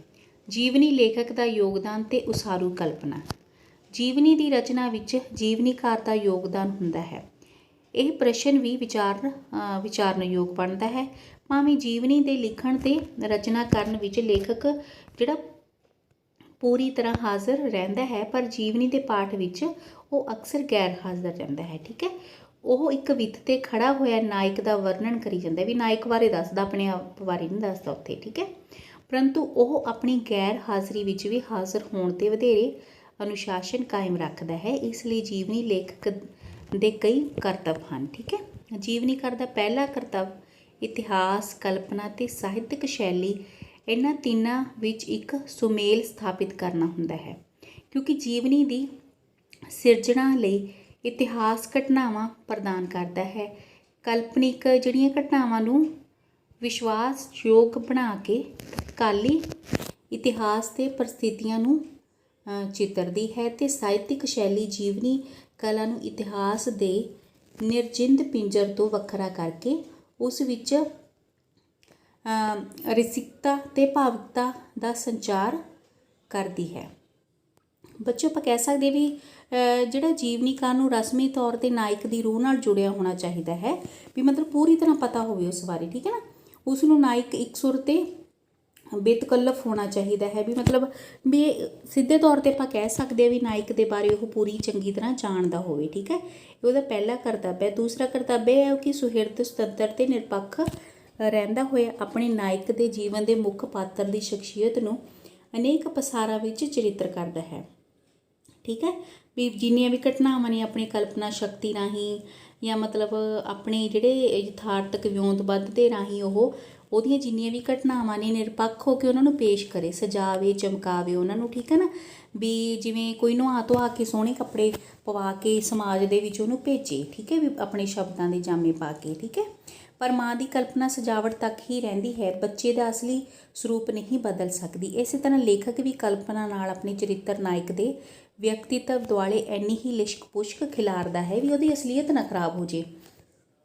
ਜੀਵਨੀ ਲੇਖਕ ਦਾ ਯੋਗਦਾਨ ਤੇ ਉਸਾਰੂ ਕਲਪਨਾ। ਜੀਵਨੀ ਦੀ ਰਚਨਾ ਵਿੱਚ ਜੀਵਨੀਕਾਰ ਦਾ ਯੋਗਦਾਨ ਹੁੰਦਾ ਹੈ। ਇਹ ਪ੍ਰਸ਼ਨ ਵੀ ਵਿਚਾਰਨਯੋਗ ਬਣਦਾ ਹੈ। ਭਾਵੇਂ ਜੀਵਨੀ ਦੇ ਲਿਖਣ ਤੇ ਰਚਨਾ ਕਰਨ ਵਿੱਚ ਲੇਖਕ ਜਿਹੜਾ ਪੂਰੀ ਤਰ੍ਹਾਂ ਹਾਜ਼ਰ ਰਹਿੰਦਾ ਹੈ, ਪਰ ਜੀਵਨੀ ਦੇ ਪਾਠ ਵਿੱਚ ਉਹ ਅਕਸਰ ਗੈਰ ਹਾਜ਼ਰ ਰਹਿੰਦਾ ਹੈ, ਠੀਕ ਹੈ। ਉਹ ਇੱਕ ਵਿੱਥ 'ਤੇ ਖੜਾ ਹੋਇਆ ਨਾਇਕ ਦਾ ਵਰਣਨ ਕਰੀ ਜਾਂਦਾ, ਵੀ ਨਾਇਕ ਬਾਰੇ ਦੱਸਦਾ, ਆਪਣੇ ਆਪ ਬਾਰੇ ਨਹੀਂ ਦੱਸਦਾ ਉੱਥੇ, ਠੀਕ ਹੈ। ਪਰੰਤੂ ਉਹ ਆਪਣੀ ਗੈਰ ਹਾਜ਼ਰੀ ਵਿੱਚ ਵੀ ਹਾਜ਼ਰ ਹੋਣ 'ਤੇ ਵਧੇਰੇ ਅਨੁਸ਼ਾਸਨ ਕਾਇਮ ਰੱਖਦਾ ਹੈ। ਇਸ ਲਈ ਜੀਵਨੀ ਲੇਖਕ ਦੇ ਕਈ ਕਰਤੱਵ ਹਨ, ਠੀਕ ਹੈ। ਜੀਵਨੀਕਾਰ ਦਾ ਪਹਿਲਾ ਕਰਤੱਵ ਇਤਿਹਾਸ, ਕਲਪਨਾ ਤੇ ਸਾਹਿਤਕ ਸ਼ੈਲੀ, ਇਹਨਾਂ ਤਿੰਨਾਂ ਵਿੱਚ ਇੱਕ ਸੁਮੇਲ ਸਥਾਪਿਤ ਕਰਨਾ ਹੁੰਦਾ ਹੈ। ਕਿਉਂਕਿ ਜੀਵਨੀ ਦੀ ਸਿਰਜਣਾ ਲਈ ਇਤਿਹਾਸ ਘਟਨਾਵਾਂ ਪ੍ਰਦਾਨ ਕਰਦਾ ਹੈ। ਕਲਪਨਿਕ ਜਿਹੜੀਆਂ ਘਟਨਾਵਾਂ ਨੂੰ ਵਿਸ਼ਵਾਸਯੋਗ ਬਣਾ ਕੇ ਤਤਕਾਲੀ ਇਤਿਹਾਸ ਤੇ ਪਰਿਸਥਿਤੀਆਂ ਨੂੰ ਚਿੱਤਰਦੀ ਹੈ, ਤੇ ਸਾਹਿਤਕ ਸ਼ੈਲੀ ਜੀਵਨੀ ਕਲਾ ਨੂੰ ਇਤਿਹਾਸ ਦੇ ਨਿਰਜਿੰਦ ਪਿੰਜਰ ਤੋਂ ਵੱਖਰਾ ਕਰਕੇ ਉਸ ਵਿੱਚ ਰਸਿਕਤਾ ਤੇ ਭਾਵੁਕਤਾ ਦਾ ਸੰਚਾਰ ਕਰਦੀ ਹੈ। ਬੱਚੋ ਆਪਾਂ ਕਹਿ ਸਕਦੇ ਵੀ ਜਿਹੜਾ ਜੀਵਨੀਕਾਰ ਨੂੰ ਰਸਮੀ ਤੌਰ 'ਤੇ ਨਾਇਕ ਦੀ ਰੂਹ ਨਾਲ ਜੁੜਿਆ ਹੋਣਾ ਚਾਹੀਦਾ ਹੈ, ਵੀ ਮਤਲਬ ਪੂਰੀ ਤਰ੍ਹਾਂ ਪਤਾ ਹੋਵੇ ਉਸ ਬਾਰੇ, ਠੀਕ ਹੈ ਨਾ। ਉਸ ਨੂੰ ਨਾਇਕ ਇਕਸੁਰ ਤੇ ਬੇਤਕੱਲਫ ਹੋਣਾ ਚਾਹੀਦਾ ਹੈ, ਵੀ ਮਤਲਬ ਵੀ ਸਿੱਧੇ ਤੌਰ 'ਤੇ ਆਪਾਂ ਕਹਿ ਸਕਦੇ ਹਾਂ ਵੀ ਨਾਇਕ ਦੇ ਬਾਰੇ ਉਹ ਪੂਰੀ ਚੰਗੀ ਤਰ੍ਹਾਂ ਜਾਣਦਾ ਹੋਵੇ, ਠੀਕ ਹੈ। ਉਹਦਾ ਪਹਿਲਾ ਕਰਤੱਵ ਹੈ। ਦੂਸਰਾ ਕਰਤੱਵ ਇਹ ਹੈ ਕਿ ਸੁਹਿਰਦ, ਸੁਤੰਤਰ ਤੇ ਨਿਰਪੱਖ ਰਹਿੰਦਾ ਹੋਇਆ ਆਪਣੇ ਨਾਇਕ ਦੇ ਜੀਵਨ ਦੇ ਮੁੱਖ ਪਾਤਰ ਦੀ ਸ਼ਖਸੀਅਤ ਨੂੰ ਅਨੇਕ ਪਸਾਰਾਂ ਵਿੱਚ ਚਰਿੱਤਰ ਕਰਦਾ ਹੈ, ਠੀਕ ਹੈ। ਵੀ ਜਿੰਨੀਆਂ ਵੀ ਘਟਨਾਵਾਂ ਨੇ ਆਪਣੀ ਕਲਪਨਾ ਸ਼ਕਤੀ ਰਾਹੀਂ ਜਾਂ ਮਤਲਬ ਆਪਣੇ ਜਿਹੜੇ ਯਥਾਰਥਕ ਵਿਉਂਤਬੱਧ ਦੇ ਰਾਹੀਂ ਉਹਦੀਆਂ ਜਿੰਨੀਆਂ ਵੀ ਘਟਨਾਵਾਂ ਨੇ ਨਿਰਪੱਖ ਹੋ ਕੇ ਉਹਨਾਂ ਨੂੰ ਪੇਸ਼ ਕਰੇ, ਸਜਾਵੇ, ਚਮਕਾਵੇ ਉਹਨਾਂ ਨੂੰ, ਠੀਕ ਹੈ ਨਾ। ਵੀ ਜਿਵੇਂ ਕੋਈ ਨਹਾ ਧੋਆ ਕੇ ਸੋਹਣੇ ਕੱਪੜੇ ਪਵਾ ਕੇ ਸਮਾਜ ਦੇ ਵਿੱਚ ਉਹਨੂੰ ਭੇਜੇ, ਠੀਕ ਹੈ, ਵੀ ਆਪਣੇ ਸ਼ਬਦਾਂ ਦੇ ਜਾਮੇ ਪਾ ਕੇ, ਠੀਕ ਹੈ। ਪਰ ਮਾਂ ਦੀ ਕਲਪਨਾ ਸਜਾਵਟ ਤੱਕ ਹੀ ਰਹਿੰਦੀ ਹੈ, ਬੱਚੇ ਦਾ ਅਸਲੀ ਸਰੂਪ ਨਹੀਂ ਬਦਲ ਸਕਦੀ। ਇਸੇ ਤਰ੍ਹਾਂ ਲੇਖਕ ਵੀ ਕਲਪਨਾ ਨਾਲ ਆਪਣੇ ਚਰਿੱਤਰ ਨਾਇਕ ਦੇ ਵਿਅਕਤੀਤਵ ਦੁਆਲੇ ਇੰਨੀ ਹੀ ਲਿਸ਼ਕ ਪੁਸ਼ਕ ਖਿਲਾਰਦਾ ਹੈ ਵੀ ਉਹਦੀ ਅਸਲੀਅਤ ਨਾ ਖਰਾਬ ਹੋ ਜੇ,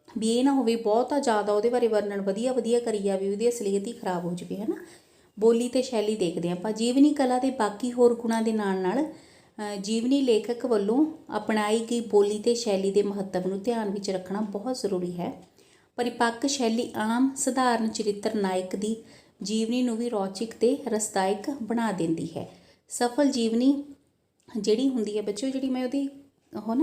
ਵੀ ਇਹ ਨਾ ਹੋਵੇ ਬਹੁਤਾ ਜ਼ਿਆਦਾ ਉਹਦੇ ਬਾਰੇ ਵਰਣਨ ਵਧੀਆ ਕਰੀ ਜਾਵੇ, ਉਹਦੀ ਅਸਲੀਅਤ ਹੀ ਖਰਾਬ ਹੋ ਜਾਵੇ, ਹੈ ਨਾ। ਬੋਲੀ ਤੇ ਸ਼ੈਲੀ ਦੇਖਦੇ ਹਾਂ ਆਪਾਂ। ਜੀਵਨੀ ਕਲਾ ਦੇ ਬਾਕੀ ਹੋਰ ਗੁਣਾਂ ਦੇ ਨਾਲ ਜੀਵਨੀ ਲੇਖਕ ਵੱਲੋਂ ਅਪਣਾਈ ਗਈ ਬੋਲੀ ਤੇ ਸ਼ੈਲੀ ਦੇ ਮਹੱਤਵ ਨੂੰ ਧਿਆਨ ਵਿੱਚ ਰੱਖਣਾ ਬਹੁਤ ਜ਼ਰੂਰੀ ਹੈ। ਪਰਿਪੱਕ ਸ਼ੈਲੀ ਆਮ ਸਧਾਰਨ ਚਰਿੱਤਰ ਨਾਇਕ ਦੀ ਜੀਵਨੀ ਨੂੰ ਵੀ ਰੌਚਿਕ ਤੇ ਰਸਦਾਇਕ ਬਣਾ ਦਿੰਦੀ ਹੈ। ਸਫਲ ਜੀਵਨੀ ਜਿਹੜੀ ਹੁੰਦੀ ਹੈ ਬੱਚਿਓ, ਜਿਹੜੀ ਮੈਂ ਉਹਦੀ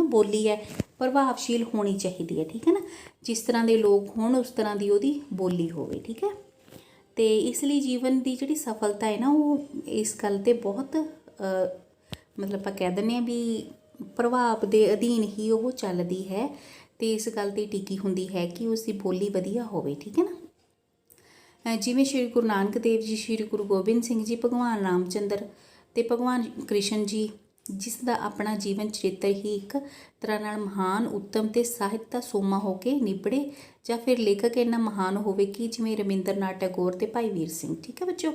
ਬੋਲੀ ਹੈ ਪ੍ਰਭਾਵਸ਼ੀਲ ਹੋਣੀ ਚਾਹੀਦੀ ਹੈ, ਠੀਕ ਹੈ ਨਾ। ਜਿਸ ਤਰ੍ਹਾਂ ਦੇ ਲੋਕ ਹੋਣ ਉਸ ਤਰ੍ਹਾਂ ਦੀ ਉਹਦੀ ਬੋਲੀ ਹੋਵੇ, ਠੀਕ ਹੈ। ਤੇ ਇਸ ਲਈ ਜੀਵਨ ਦੀ ਜਿਹੜੀ ਸਫਲਤਾ ਹੈ ਨਾ, ਉਹ ਇਸ ਗੱਲ 'ਤੇ ਬਹੁਤ ਮਤਲਬ ਆਪਾਂ ਕਹਿ ਦਿੰਦੇ ਹਾਂ ਵੀ ਪ੍ਰਭਾਵ ਦੇ ਅਧੀਨ ਹੀ ਉਹ ਚੱਲਦੀ ਹੈ, ਤੇ ਇਸ ਗੱਲ 'ਤੇ ਟਿਕੀ ਹੁੰਦੀ ਹੈ ਕਿ ਉਸ ਦੀ ਬੋਲੀ ਵਧੀਆ ਹੋਵੇ, ਠੀਕ ਹੈ ਨਾ। ਜਿਵੇਂ ਸ਼੍ਰੀ ਗੁਰੂ ਨਾਨਕ ਦੇਵ ਜੀ, ਸ਼੍ਰੀ ਗੁਰੂ ਗੋਬਿੰਦ ਸਿੰਘ ਜੀ, ਭਗਵਾਨ ਰਾਮ ਚੰਦਰ ਤੇ ਭਗਵਾਨ ਕ੍ਰਿਸ਼ਨ ਜੀ, ਜਿਸ ਦਾ ਆਪਣਾ ਜੀਵਨ ਚਰਿੱਤਰ ਹੀ ਇੱਕ ਤਰ੍ਹਾਂ ਨਾਲ ਮਹਾਨ, ਉੱਤਮ ਤੇ ਸਾਹਿਤ ਦਾ ਸੋਮਾ ਹੋ ਕੇ ਨਿਬੜੇ, ਜਾਂ ਫਿਰ ਲੇਖਕ ਇੰਨਾ ਮਹਾਨ ਹੋਵੇ ਕਿ ਜਿਵੇਂ ਰਵਿੰਦਰਨਾਥ ਟੈਗੋਰ ਤੇ ਭਾਈ ਵੀਰ ਸਿੰਘ, ਠੀਕ ਹੈ ਬੱਚੋ।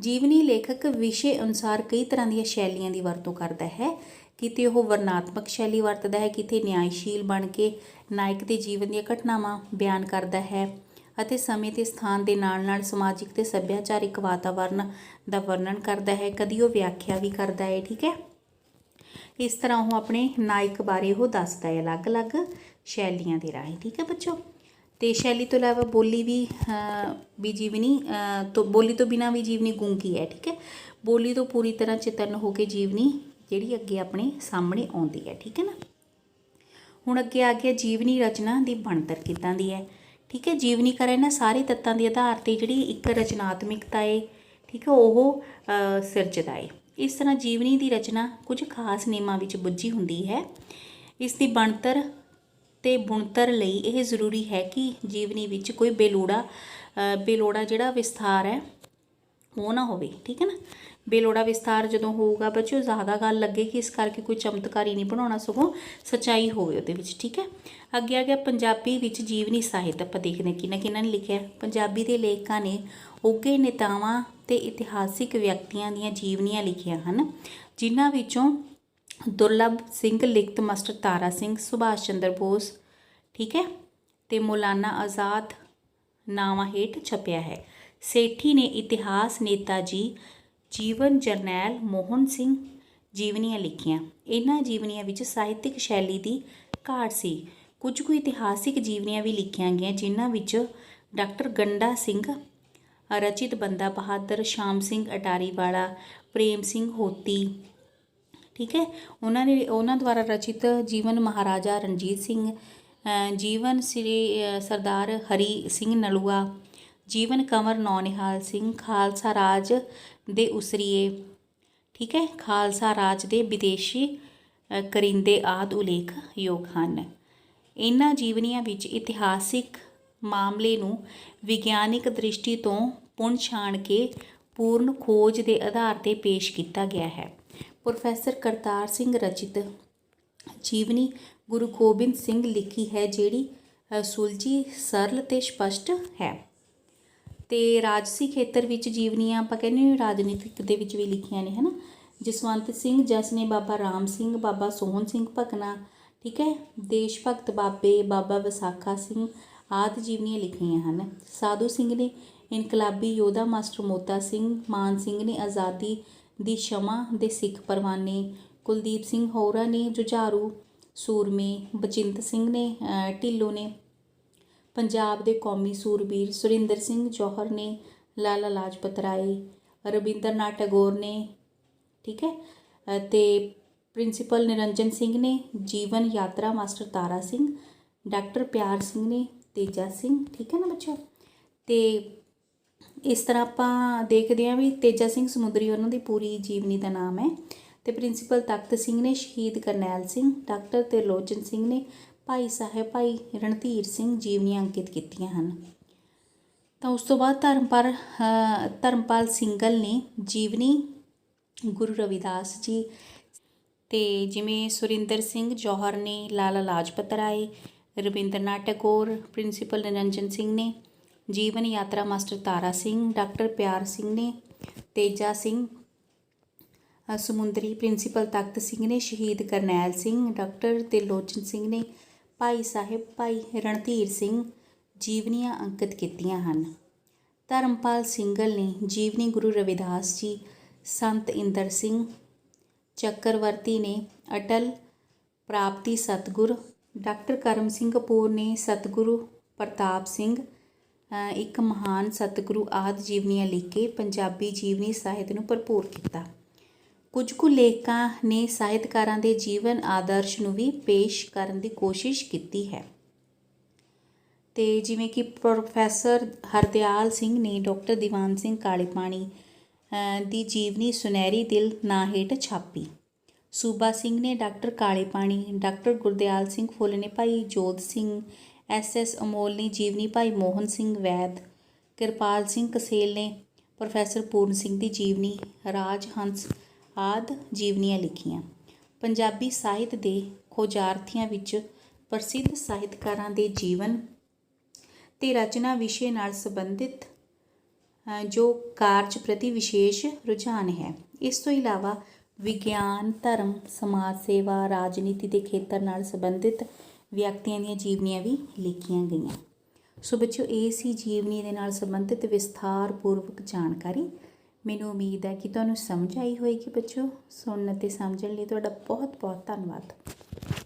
ਜੀਵਨੀ ਲੇਖਕ ਵਿਸ਼ੇ ਅਨੁਸਾਰ ਕਈ ਤਰ੍ਹਾਂ ਦੀਆਂ ਸ਼ੈਲੀਆਂ ਦੀ ਵਰਤੋਂ ਕਰਦਾ ਹੈ। ਕਿਤੇ ਉਹ ਵਰਣਾਤਮਕ ਸ਼ੈਲੀ ਵਰਤਦਾ ਹੈ, ਕਿਤੇ ਨਿਆਂਸ਼ੀਲ ਬਣ ਕੇ ਨਾਇਕ ਦੇ ਜੀਵਨ ਦੀਆਂ ਘਟਨਾਵਾਂ ਬਿਆਨ ਕਰਦਾ ਹੈ, ਅਤੇ ਸਮੇਂ ਤੇ ਸਥਾਨ ਦੇ ਨਾਲ ਸਮਾਜਿਕ ਤੇ ਸੱਭਿਆਚਾਰਿਕ ਵਾਤਾਵਰਨ ਦਾ ਵਰਣਨ ਕਰਦਾ ਹੈ। ਕਦੀ ਉਹ ਵਿਆਖਿਆ ਵੀ ਕਰਦਾ ਹੈ, ਠੀਕ ਹੈ। ਇਸ ਤਰ੍ਹਾਂ ਉਹ ਆਪਣੇ ਨਾਇਕ ਬਾਰੇ ਉਹ ਦੱਸਦਾ ਹੈ ਅਲੱਗ-ਅਲੱਗ ਸ਼ੈਲੀਆਂ ਦੇ ਰਾਹੀਂ, ਠੀਕ ਹੈ ਬੱਚੋ। ਤੇ ਸ਼ੈਲੀ ਤੋਂ ਇਲਾਵਾ ਬੋਲੀ ਵੀ ਜੀਵਨੀ ਤੋਂ ਬੋਲੀ ਤੋਂ ਬਿਨਾਂ ਵੀ ਜੀਵਨੀ ਗੂੰਗੀ ਹੈ। ਠੀਕ ਹੈ, ਬੋਲੀ ਤੋਂ ਪੂਰੀ ਤਰ੍ਹਾਂ ਚੇਤਨ ਹੋ ਕੇ ਜੀਵਨੀ ਜਿਹੜੀ ਅੱਗੇ ਆਪਣੇ ਸਾਹਮਣੇ ਆਉਂਦੀ ਹੈ। ਠੀਕ ਹੈ ਨਾ। ਹੁਣ ਅੱਗੇ ਆ ਗਿਆ ਜੀਵਨੀ ਰਚਨਾ ਦੀ ਬਣਤਰ ਕਿੱਦਾਂ ਦੀ ਹੈ। ਠੀਕ ਹੈ, ਜੀਵਨੀਕਾਰ ਇਹਨਾਂ ਸਾਰੇ ਤੱਤਾਂ ਦੇ ਆਧਾਰ 'ਤੇ ਜਿਹੜੀ ਇੱਕ ਰਚਨਾਤਮਿਕਤਾ ਹੈ, ਠੀਕ ਹੈ, ਉਹ ਸਿਰਜਦਾ ਹੈ। ਇਸ ਤਰ੍ਹਾਂ ਜੀਵਨੀ ਦੀ ਰਚਨਾ ਕੁਝ ਖਾਸ ਨਿਯਮਾਂ ਵਿੱਚ ਬੱਝੀ ਹੁੰਦੀ ਹੈ। ਇਸ ਦੀ ਬਣਤਰ ਤੇ ਬੁਣਤਰ ਲਈ ਇਹ ਜ਼ਰੂਰੀ ਹੈ ਕਿ ਜੀਵਨੀ ਵਿੱਚ ਕੋਈ ਬੇਲੋੜਾ ਜਿਹੜਾ ਵਿਸਥਾਰ ਹੈ ਉਹ ਨਾ ਹੋਵੇ। ਠੀਕ ਹੈ ਨਾ। ਬੇਲੋੜਾ ਵਿਸਥਾਰ ਜਦੋਂ ਹੋਊਗਾ ਬੱਚਿਓ ਜ਼ਿਆਦਾ ਗੱਲ ਲੱਗੇ ਕਿ ਇਸ ਕਰਕੇ ਕੋਈ ਚਮਤਕਾਰੀ ਨਹੀਂ ਬਣਾਉਣਾ, ਸਗੋਂ ਸੱਚਾਈ ਹੋਵੇ ਉਹਦੇ ਵਿੱਚ। ਠੀਕ ਹੈ, ਅੱਗੇ ਆ ਗਿਆ ਪੰਜਾਬੀ ਵਿੱਚ ਜੀਵਨੀ ਸਾਹਿਤ। ਆਪਾਂ ਦੇਖਦੇ ਕਿਹਨਾਂ ਨੇ ਲਿਖਿਆ। ਪੰਜਾਬੀ ਦੇ ਲੇਖਕਾਂ ਨੇ ਉੱਘੇ ਨੇਤਾਵਾਂ ਤੇ ਇਤਿਹਾਸਿਕ ਵਿਅਕਤੀਆਂ ਦੀਆਂ ਜੀਵਨੀਆਂ ਲਿਖੀਆਂ ਹਨ, ਜਿਨ੍ਹਾਂ ਵਿੱਚੋਂ ਦੁਰਲੱਭ ਸਿੰਘ ਲਿਖਤ ਮਾਸਟਰ ਤਾਰਾ ਸਿੰਘ, ਸੁਭਾਸ਼ ਚੰਦਰ ਬੋਸ, ਠੀਕ ਹੈ, ਤੇ ਮੌਲਾਨਾ ਆਜ਼ਾਦ ਨਾਵਾਂ ਹੇਠ ਛਪਿਆ ਹੈ। ਸੇਠੀ ਨੇ ਇਤਿਹਾਸ ਨੇਤਾ ਜੀ ਜੀਵਨ ਜਰਨੈਲ ਮੋਹਨ ਸਿੰਘ ਜੀਵਨੀਆਂ ਲਿਖੀਆਂ। ਇਹਨਾਂ ਜੀਵਨੀਆਂ ਵਿੱਚ ਸਾਹਿਤਕ ਸ਼ੈਲੀ ਦੀ ਘਾਟ ਸੀ। ਕੁਝ ਕੁ ਇਤਿਹਾਸਿਕ ਜੀਵਨੀਆਂ ਵੀ ਲਿਖੀਆਂ ਗਈਆਂ, ਜਿਨ੍ਹਾਂ ਵਿੱਚ ਡਾਕਟਰ ਗੰਡਾ ਸਿੰਘ ਰਚਿਤ ਬੰਦਾ ਬਹਾਦਰ, ਸ਼ਾਮ ਸਿੰਘ ਅਟਾਰੀ ਵਾਲਾ, ਪ੍ਰੇਮ ਸਿੰਘ ਹੋਤੀ, ਠੀਕ ਹੈ, ਉਹਨਾਂ ਦੁਆਰਾ ਰਚਿਤ ਜੀਵਨ ਮਹਾਰਾਜਾ ਰਣਜੀਤ ਸਿੰਘ, ਜੀਵਨ ਸ੍ਰੀ ਸਰਦਾਰ ਹਰੀ ਸਿੰਘ ਨਲੂਆ, ਜੀਵਨ ਕੰਵਰ ਨੌਨਿਹਾਲ ਸਿੰਘ, ਖਾਲਸਾ ਰਾਜ ਦੇ ਉਸਰੀਏ, ਠੀਕ ਹੈ, ਖਾਲਸਾ ਰਾਜ ਦੇ ਵਿਦੇਸ਼ੀ ਕਰਿੰਦੇ ਆਦਿ ਉਲੇਖਯੋਗ ਹਨ। ਇਹਨਾਂ ਜੀਵਨੀਆਂ ਵਿੱਚ ਇਤਿਹਾਸਿਕ ਮਾਮਲੇ ਨੂੰ ਵਿਗਿਆਨਿਕ ਦ੍ਰਿਸ਼ਟੀ ਤੋਂ ਪੁਣ ਛਾਣ ਕੇ ਪੂਰਨ ਖੋਜ ਦੇ ਆਧਾਰ 'ਤੇ ਪੇਸ਼ ਕੀਤਾ ਗਿਆ ਹੈ। ਪ੍ਰੋਫੈਸਰ ਕਰਤਾਰ ਸਿੰਘ ਰਚਿਤ ਜੀਵਨੀ ਗੁਰੂ ਗੋਬਿੰਦ ਸਿੰਘ ਲਿਖੀ ਹੈ, ਜਿਹੜੀ ਸੁਲਝੀ, ਸਰਲ ਤੇ ਸਪਸ਼ਟ ਹੈ। ਤੇ ਰਾਜਸੀ ਖੇਤਰ ਵਿੱਚ ਜੀਵਨੀਆਂ ਆਪਾਂ ਕਹਿੰਦੇ ਰਾਜਨੀਤਿਕ ਦੇ ਵਿੱਚ ਵੀ ਲਿਖੀਆਂ ਨੇ, ਹੈ ਨਾ। ਜਸਵੰਤ ਸਿੰਘ ਜਸ ਨੇ ਬਾਬਾ ਰਾਮ ਸਿੰਘ, ਬਾਬਾ ਸੋਹਣ ਸਿੰਘ ਭਕਨਾ, ਠੀਕ ਹੈ, ਦੇਸ਼ ਭਗਤ ਬਾਬੇ ਬਾਬਾ ਵਿਸਾਖਾ ਸਿੰਘ ਆਦਿ ਜੀਵਨੀਆਂ ਲਿਖੀਆਂ ਹਨ। ਸਾਧੂ ਸਿੰਘ ਨੇ ਇਨਕਲਾਬੀ ਯੋਧਾ ਮਾਸਟਰ ਮੋਤਾ ਸਿੰਘ, ਮਾਨ ਸਿੰਘ ਨੇ ਆਜ਼ਾਦੀ ਦੀ ਸ਼ਮਾ ਦੇ ਸਿੱਖ ਪਰਵਾਨੇ, ਕੁਲਦੀਪ ਸਿੰਘ ਹੋਰਾਂ ਨੇ ਜੁਝਾਰੂ ਸੂਰਮੇ, ਬਚਿੰਤ ਸਿੰਘ ਨੇ ਢਿੱਲੋਂ ਨੇ ਪੰਜਾਬ ਦੇ ਕੌਮੀ ਸੂਰਬੀਰ, ਸੁਰਿੰਦਰ ਸਿੰਘ ਜੌਹਰ ਨੇ ਲਾਲਾ ਲਾਜਪਤ ਰਾਏ, ਰਵਿੰਦਰਨਾਥ ਟੈਗੋਰ ਨੇ, ਠੀਕ ਹੈ, ਅਤੇ ਪ੍ਰਿੰਸੀਪਲ ਨਿਰੰਜਨ ਸਿੰਘ ਨੇ ਜੀਵਨ ਯਾਤਰਾ ਮਾਸਟਰ ਤਾਰਾ ਸਿੰਘ, ਡਾਕਟਰ ਪਿਆਰ ਸਿੰਘ ਨੇ ਤੇਜਾ ਸਿੰਘ, ਠੀਕ ਹੈ ਨਾ ਬੱਚੋ। ਤੇ ਇਸ ਤਰ੍ਹਾਂ ਆਪਾਂ ਦੇਖਦੇ ਹਾਂ ਵੀ ਤੇਜਾ ਸਿੰਘ ਸਮੁੰਦਰੀ ਉਹਨਾਂ ਦੀ ਪੂਰੀ ਜੀਵਨੀ ਦਾ ਨਾਮ ਹੈ। ਤੇ ਪ੍ਰਿੰਸੀਪਲ ਤਖਤ ਸਿੰਘ ਨੇ ਸ਼ਹੀਦ ਕਰਨੈਲ ਸਿੰਘ, ਡਾਕਟਰ ਤਿਰਲੋਚਨ ਸਿੰਘ ਨੇ ਭਾਈ ਸਾਹਿਬ ਭਾਈ ਰਣਧੀਰ ਸਿੰਘ ਜੀਵਨੀਆਂ ਅੰਕਿਤ ਕੀਤੀਆਂ ਹਨ। ਤਾਂ ਉਸ ਤੋਂ ਬਾਅਦ ਧਰਮਪਾਲ ਸਿੰਘਲ ਨੇ ਜੀਵਨੀ ਗੁਰੂ ਰਵਿਦਾਸ ਜੀ, ਤੇ ਜਿਵੇਂ ਸੁਰਿੰਦਰ ਸਿੰਘ ਜੌਹਰ ਨੇ ਲਾਲਾ ਲਾਜਪਤ ਰਾਏ, ਰਵਿੰਦਰਨਾਥ ਟੈਗੋਰ, ਪ੍ਰਿੰਸੀਪਲ ਨਿਰੰਜਨ ਸਿੰਘ ਨੇ ਜੀਵਨ ਯਾਤਰਾ ਮਾਸਟਰ ਤਾਰਾ ਸਿੰਘ, ਡਾਕਟਰ ਪਿਆਰ ਸਿੰਘ ਨੇ ਤੇਜਾ ਸਿੰਘ ਸਮੁੰਦਰੀ, ਪ੍ਰਿੰਸੀਪਲ ਤਖਤ ਸਿੰਘ ਨੇ ਸ਼ਹੀਦ ਕਰਨੈਲ ਸਿੰਘ, ਡਾਕਟਰ ਤਿਰਲੋਚਨ ਸਿੰਘ ਨੇ ਭਾਈ ਸਾਹਿਬ ਭਾਈ ਰਣਧੀਰ ਸਿੰਘ ਜੀਵਨੀਆਂ ਅੰਕਿਤ ਕੀਤੀਆਂ ਹਨ। ਧਰਮਪਾਲ ਸਿੰਘਲ ਨੇ ਜੀਵਨੀ ਗੁਰੂ ਰਵਿਦਾਸ ਜੀ, ਸੰਤ ਇੰਦਰ ਸਿੰਘ ਚੱਕਰਵਰਤੀ ਨੇ ਅਟਲ ਪ੍ਰਾਪਤੀ ਸਤਿਗੁਰ, ਡਾਕਟਰ ਕਰਮ ਸਿੰਘ ਕਪੂਰ ਨੇ ਸਤਿਗੁਰੂ ਪ੍ਰਤਾਪ ਸਿੰਘ ਇੱਕ ਮਹਾਨ ਸਤਿਗੁਰੂ ਆਦਿ ਜੀਵਨੀਆਂ ਲਿਖ ਕੇ ਪੰਜਾਬੀ ਜੀਵਨੀ ਸਾਹਿਤ ਨੂੰ ਭਰਪੂਰ ਕੀਤਾ। ਕੁਝ ਕੁ ਲੇਖਕਾਂ ਨੇ ਸਾਹਿਤਕਾਰਾਂ ਦੇ ਜੀਵਨ ਆਦਰਸ਼ ਨੂੰ ਵੀ ਪੇਸ਼ ਕਰਨ ਦੀ ਕੋਸ਼ਿਸ਼ ਕੀਤੀ ਹੈ। ਤੇ ਜਿਵੇਂ ਕਿ ਪ੍ਰੋਫੈਸਰ ਹਰਦਿਆਲ ਸਿੰਘ ਨੇ ਡਾਕਟਰ ਦੀਵਾਨ ਸਿੰਘ ਕਾਲੇ ਪਾਣੀ ਦੀ ਜੀਵਨੀ ਸੁਨਹਿਰੀ ਦਿਲ ਨਾਂ ਹੇਠ ਛਾਪੀ। ਸੂਬਾ ਸਿੰਘ ਨੇ ਡਾਕਟਰ ਕਾਲੇ ਪਾਣੀ, ਡਾਕਟਰ ਗੁਰਦਿਆਲ ਸਿੰਘ ਫੁੱਲ ਨੇ ਭਾਈ ਜੋਧ ਸਿੰਘ, SS ਅਮੋਲ ਨੇ ਜੀਵਨੀ ਭਾਈ ਮੋਹਨ ਸਿੰਘ ਵੈਦ, ਕਿਰਪਾਲ ਸਿੰਘ ਕਸੇਲ ਨੇ ਪ੍ਰੋਫੈਸਰ ਪੂਰਨ ਸਿੰਘ ਦੀ ਜੀਵਨੀ, ਰਾਜ ਹੰਸ ਆਦਿ ਜੀਵਨੀਆਂ ਲਿਖੀਆਂ। ਪੰਜਾਬੀ ਸਾਹਿਤ ਦੇ ਖੋਜਾਰਥੀਆਂ ਵਿੱਚ ਪ੍ਰਸਿੱਧ ਸਾਹਿਤਕਾਰਾਂ ਦੇ ਜੀਵਨ ਤੇ ਰਚਨਾ ਵਿਸ਼ੇ ਨਾਲ ਸੰਬੰਧਿਤ ਜੋ ਕਾਰਜ ਪ੍ਰਤੀ ਵਿਸ਼ੇਸ਼ ਰੁਝਾਨ ਹੈ। ਇਸ ਤੋਂ ਇਲਾਵਾ ਵਿਗਿਆਨ, ਧਰਮ, ਸਮਾਜ ਸੇਵਾ, ਰਾਜਨੀਤੀ ਦੇ ਖੇਤਰ ਨਾਲ ਸੰਬੰਧਿਤ ਵਿਅਕਤੀਆਂ ਦੀਆਂ ਜੀਵਨੀਆਂ ਵੀ ਲਿਖੀਆਂ ਗਈਆਂ। ਸੋ ਬੱਚਿਓ, ਇਹ ਸੀ ਜੀਵਨੀ ਦੇ ਨਾਲ ਸੰਬੰਧਿਤ ਵਿਸਥਾਰ ਪੂਰਵਕ ਜਾਣਕਾਰੀ। ਮੈਨੂੰ ਉਮੀਦ ਹੈ ਕਿ ਤੁਹਾਨੂੰ ਸਮਝ ਆਈ ਹੋਏਗੀ ਬੱਚਿਓ। ਸੁਣਨ ਅਤੇ ਸਮਝਣ ਲਈ ਤੁਹਾਡਾ ਬਹੁਤ ਬਹੁਤ ਧੰਨਵਾਦ।